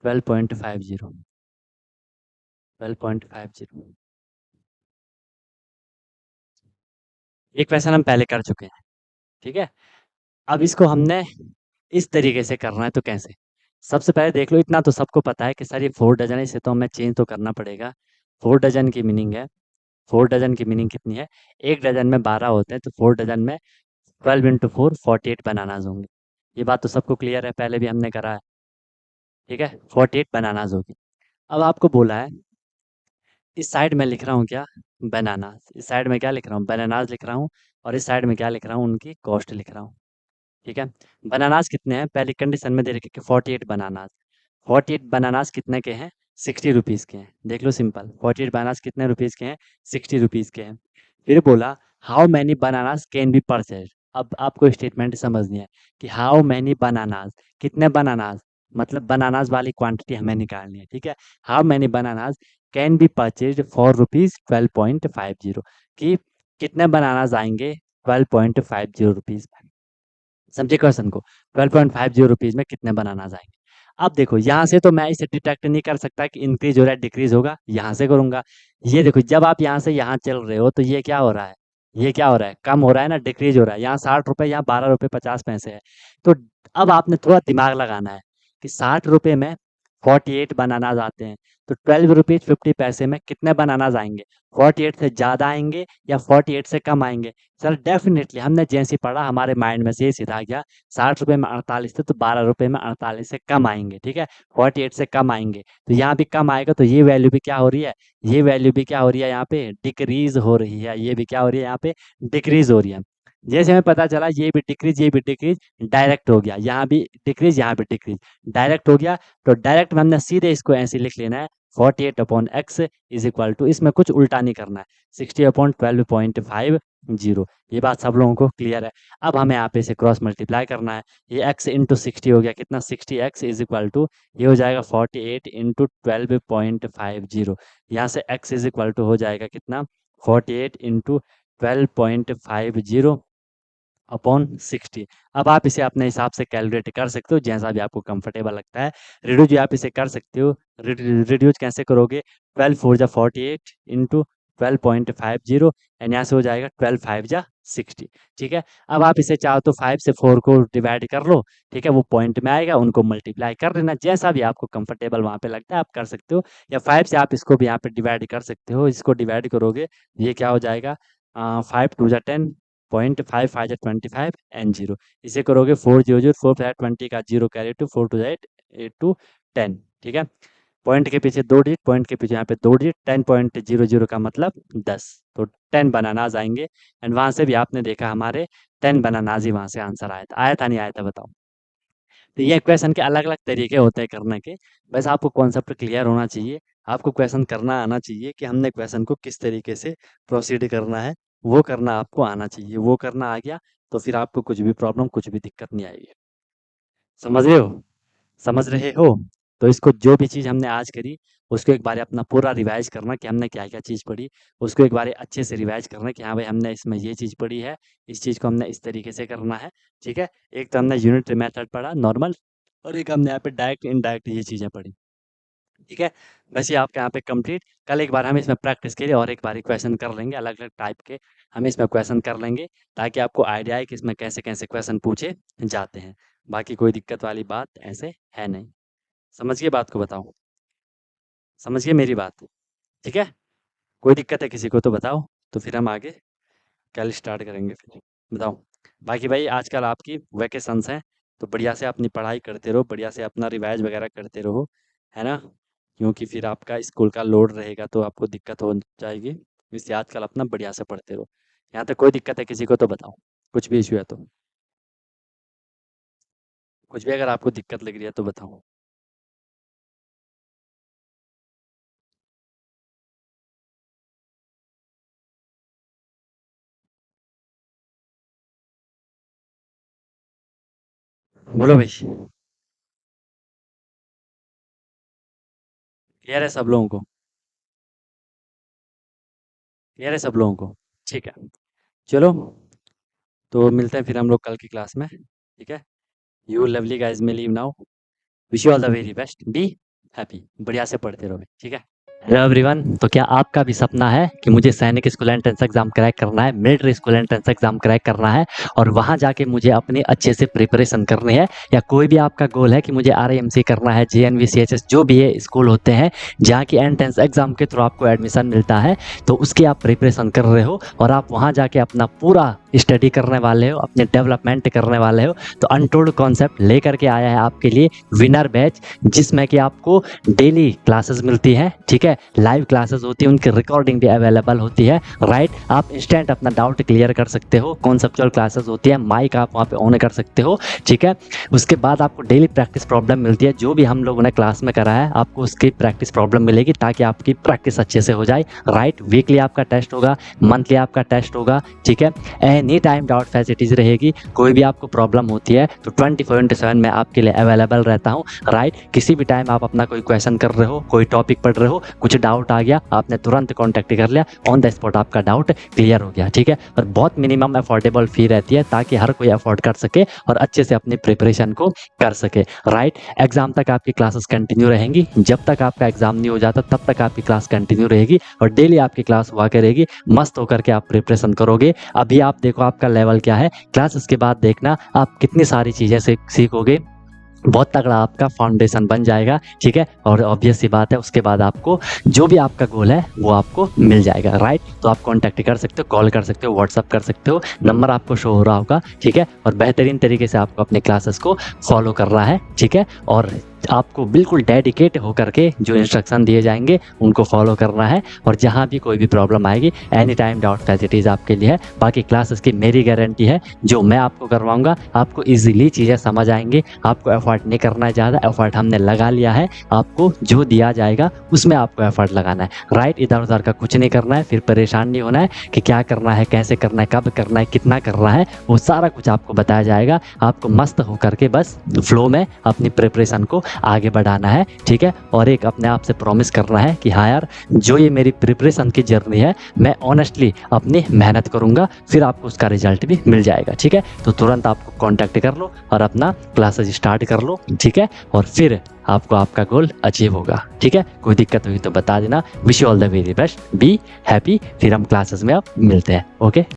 12.50 ये question हम पहले कर चुके हैं, ठीक है? अब इसको हमने इस तरीके से करना है तो कैसे? सबसे पहले देख लो, इतना तो सबको पता है कि सर ये 4 डजन है, इसे तो हमें चेंज तो करना पड़ेगा। 4 डजन की मीनिंग है 4 डज़न की मीनिंग कितनी है? 1 डज़न में 12 होते हैं, तो 4 डज़न में 12 इंटू 4 48 बनानाज़ होंगे। ये बात तो सबको क्लियर है, पहले भी हमने करा है, ठीक है? 48 बनानाज़ होगी। अब आपको बोला है, इस साइड में लिख रहा हूँ क्या? बनानाज़। इस साइड में क्या लिख रहा हूँ? बनानाज़ लिख रहा हूँ, और इस साइड में क्या लिख रहा हूँ? उनकी कॉस्ट लिख रहा हूँ, ठीक है? बनानाज़ कितने हैं? पहली कंडीशन में दे रखी कि 48 बनानाज़। 48 बनानाज़ कितने के हैं? 60 रुपीज़ के हैं। देख लो सिंपल, 48 बनानाज़ कितने रुपीज़ के हैं? 60 रुपीज़ के हैं। फिर बोला, how many bananas can be परचेज़्ड। अब आपको स्टेटमेंट समझनी है कि हाउ मैनी बनानाज़, कितने बनानाज़, मतलब बनानाज़ वाली क्वांटिटी हमें निकालनी है, ठीक है? How many bananas can be purchased for rupees 12.50, कि कितने बनानाज़ आएँगे 12.50 रुपीज़ में। समझे क्वेश्चन को? 12.50 रुपीज़ में कितने बनानाज़ आएँगे? अब देखो, यहाँ से तो मैं इसे डिटेक्ट नहीं कर सकता कि इंक्रीज़ हो रहा है, डिक्रीज़ होगा, यहाँ से करूँगा। ये देखो, जब आप यहाँ से यहाँ चल रहे हो, तो ये क्या हो रहा है? ये क्या हो रहा है? कम हो रहा है ना, डिक्रीज़ हो रहा है। यहाँ ₹60, यहाँ ₹12.50 है। तो अब आपने थोड़ा दिमाग लगाना है कि ₹60 में 48 बनानाज़ आते हैं, तो ₹12.50 में कितने बनानाज़ आएँगे? 48 से ज़्यादा आएँगे या 48 से कम आएँगे? सर डेफ़िनेटली हमने जैसे ही पढ़ा, हमारे माइंड में से ये सीधा गया, ₹60 में 48 थे, तो ₹12 में 48 से कम आएँगे, ठीक है? 48 से कम आएँगे, तो यहाँ भी कम आएगा, तो ये वैल्यू भी क्या हो रही है? ये वैल्यू भी क्या हो रही है यहाँ पे? डिक्रीज़ हो रही है। ये भी क्या हो रही है यहाँ पे? डिक्रीज़ हो रही है। जैसे हमें पता चला ये भी डिक्रीज़, डायरेक्ट हो गया। यहाँ भी डिक्रीज़, यहाँ भी डिक्रीज़, डायरेक्ट हो गया। तो डायरेक्ट में हमने सीधे इसको ऐसे लिख लेना है, 48 upon x is equal to, इसमें कुछ उल्टा नहीं करना है, 60 अपॉन 12.50। ये बात सब लोगों को क्लियर है। अब हमें यहाँ पे इसे क्रॉस मल्टीप्लाई करना है। ये x इंटू 60 हो गया, कितना? 60x इज इक्वल टू, ये हो जाएगा 48 इंटू 12.50। यहाँ से x इज इक्वल टू हो जाएगा कितना? 48 इंटू 12.50 अपॉन 60। अब आप इसे अपने हिसाब से कैलकुलेट कर सकते हो, जैसा भी आपको कंफर्टेबल लगता है। रिड्यूज आप इसे कर सकते हो। रिड्यूज कैसे करोगे? 12 4 जा 48 इंटू 12.50, एंड यहाँ से हो जाएगा 12 5 जा 60, ठीक है? अब आप इसे चाहो तो 5 से 4 को डिवाइड कर लो, ठीक है? वो पॉइंट में आएगा, उनको मल्टीप्लाई कर लेना, जैसा भी आपको कंफर्टेबल वहाँ पे लगता है आप कर सकते हो। या 5 से आप इसको भी यहाँ पे डिवाइड कर सकते हो। इसको डिवाइड करोगे, ये क्या हो जाएगा? 5 2 जा 10, 0.5 5 जा 25 एंड 0। इसे करोगे 4 0 0 4 5 20 का 0 कैरी टू 4 टू 8 8 टू 10, ठीक है? पॉइंट के पीछे 2 डिजिट, पॉइंट के पीछे यहाँ पे 2 डिजिट, 10.00 का मतलब 10, तो 10 बनानाज आएंगे। एंड वहां से भी आपने देखा हमारे 10 बनानाज ही वहां से आंसर आया था नहीं आया था बताओ? तो ये क्वेश्चन के अलग अलग तरीके होते हैं करने के। बस आपको कॉन्सेप्ट क्लियर होना चाहिए, आपको क्वेश्चन करना आना चाहिए कि हमने क्वेश्चन को किस तरीके से प्रोसीड करना है, वो करना आपको आना चाहिए। वो करना आ गया तो फिर आपको कुछ भी प्रॉब्लम, कुछ भी दिक्कत नहीं आएगी। समझ रहे हो? समझ रहे हो? तो इसको, जो भी चीज़ हमने आज करी, उसको एक बार अपना पूरा रिवाइज करना कि हमने क्या क्या चीज़ पढ़ी। उसको एक बार अच्छे से रिवाइज करना कि हाँ भाई, हमने इसमें ये चीज़ पढ़ी है, इस चीज़ को हमने इस तरीके से करना है, ठीक है? एक तो हमने यूनिट मेथड पढ़ा नॉर्मल, और एक हमने यहाँ पे डायरेक्ट इनडायरेक्ट ये चीज़ें पढ़ी, ठीक है? बस ये आपके यहाँ पे कंप्लीट। कल एक बार हम इसमें प्रैक्टिस के लिए और एक बार क्वेश्चन कर लेंगे, अलग अलग टाइप के हम इसमें क्वेश्चन कर लेंगे, ताकि आपको आइडिया है कि इसमें कैसे कैसे क्वेश्चन पूछे जाते हैं। बाकी कोई दिक्कत वाली बात ऐसे है नहीं। समझिए बात को, बताओ, समझिए मेरी बात, ठीक है? कोई दिक्कत है किसी को तो बताओ, तो फिर हम आगे कल स्टार्ट करेंगे फिर। बताओ। बाकी भाई आजकल आपकी वैकेशंस हैं, तो बढ़िया से अपनी पढ़ाई करते रहो, बढ़िया से अपना रिवाइज वगैरह करते रहो, है ना? क्योंकि फिर आपका स्कूल का लोड रहेगा तो आपको दिक्कत हो जाएगी, इसलिए आजकल अपना बढ़िया से पढ़ते रहो। यहाँ तक कोई दिक्कत है किसी को तो बताओ, कुछ भी इशू है तो, कुछ भी अगर आपको दिक्कत लग रही है तो बताओ। बोलो भाई। क्लियर है सब लोगों को? क्लियर है सब लोगों को? ठीक है, चलो, तो मिलते हैं फिर हम लोग कल की क्लास में, ठीक है? यू लवली गाइज, में leave now. Wish you all the very best, be happy, बढ़िया से पढ़ते रहो, ठीक है? Hello everyone. तो क्या आपका भी सपना है कि मुझे सैनिक स्कूल एंट्रेंस एग्जाम क्रैक करना है, military school entrance exam crack करना है और वहां जाके मुझे अपनी अच्छे से प्रिपरेशन करनी है, या कोई भी आपका गोल है कि मुझे आरआईएमसी करना है, जेएनवी, सीएचएस, जो भी ये स्कूल होते हैं जहाँ की एंट्रेंस एग्जाम के थ्रू आपको एडमिशन मिलता है, तो उसकी आप प्रिपरेशन कर रहे हो और आप वहाँ जाके अपना पूरा स्टडी करने वाले हो, अपने डेवलपमेंट करने वाले हो, तो अनटोल्ड कॉन्सेप्ट लेकर के आया है आपके लिए विनर बैच, जिसमें कि आपको डेली क्लासेस मिलती हैं, ठीक है, लाइव क्लासेस होती है, उनकी रिकॉर्डिंग भी अवेलेबल होती है, राइट। आप इंस्टेंट अपना डाउट क्लियर कर सकते हो, कॉन्सेप्चुअल क्लासेस होती है, माइक आप वहाँ पे ऑन कर सकते हो, ठीक है। उसके बाद आपको डेली प्रैक्टिस प्रॉब्लम मिलती है, जो भी हम लोगों ने क्लास में करा है आपको उसकी प्रैक्टिस प्रॉब्लम मिलेगी ताकि आपकी प्रैक्टिस अच्छे से हो जाए, राइट। वीकली आपका टेस्ट होगा, मंथली आपका टेस्ट होगा, ठीक है। एनी टाइम डाउट फैसिलिटीज रहेगी, कोई भी आपको प्रॉब्लम होती है तो 24/7 मैं आपके लिए अवेलेबल रहता हूँ, राइट। किसी भी टाइम आप अपना कोई क्वेश्चन कर रहे हो, कोई टॉपिक पढ़ रहे हो, कुछ डाउट आ गया, आपने तुरंत कॉन्टैक्ट कर लिया, ऑन द स्पॉट आपका डाउट क्लियर हो गया, ठीक है। और बहुत मिनिमम अफोर्डेबल फी रहती है ताकि हर कोई अफोर्ड कर सके और अच्छे से अपनी प्रिपरेशन को कर सके, राइट। एग्जाम तक आपकी क्लासेस कंटिन्यू रहेंगी, जब तक आपका एग्जाम नहीं हो जाता तब तक आपकी क्लास कंटिन्यू रहेगी और डेली आपकी क्लास हुआ करेगी, मस्त होकर के आप प्रिपरेशन करोगे। अभी आप देखो आपका लेवल क्या है, क्लासेस के बाद देखना आप कितनी सारी चीज़ें सीखोगे, बहुत तगड़ा आपका फाउंडेशन बन जाएगा, ठीक है। और ऑब्वियस सी बात है उसके बाद आपको जो भी आपका गोल है वो आपको मिल जाएगा, राइट। तो आप कांटेक्ट कर सकते हो, कॉल कर सकते हो, व्हाट्सअप कर सकते हो, नंबर आपको शो हो रहा होगा, ठीक है। और बेहतरीन तरीके से आपको अपने क्लासेस को फॉलो करना है, ठीक है। और आपको बिल्कुल डेडिकेट होकर के जो इंस्ट्रक्शन दिए जाएंगे उनको फॉलो करना है और जहाँ भी कोई भी प्रॉब्लम आएगी एनी टाइम डाउट फैसिलिटीज़ आपके लिए है। बाकी क्लासेस की मेरी गारंटी है, जो मैं आपको करवाऊंगा आपको इजीली चीज़ें समझ आएंगी, आपको एफर्ट नहीं करना है ज़्यादा, एफर्ट हमने लगा लिया है, आपको जो दिया जाएगा उसमें आपको एफर्ट लगाना है, राइट। इधर उधर का कुछ नहीं करना है, फिर परेशान नहीं होना है कि क्या करना है, कैसे करना है, कब करना है, कितना करना है, वो सारा कुछ आपको बताया जाएगा। आपको मस्त होकर के बस फ्लो में अपनी प्रिपरेशन को आगे बढ़ाना है, ठीक है। और एक अपने आप से प्रॉमिस करना है कि हाँ यार, जो ये मेरी प्रिपरेशन की जर्नी है मैं ऑनेस्टली अपनी मेहनत करूँगा, फिर आपको उसका रिजल्ट भी मिल जाएगा, ठीक है। तो तुरंत आपको कांटेक्ट कर लो और अपना क्लासेस स्टार्ट कर लो, ठीक है। और फिर आपको आपका गोल अचीव होगा, ठीक है। कोई दिक्कत हुई तो बता देना। Wish you all the very best, be happy. फिर हम क्लासेस में अब मिलते हैं, ओके।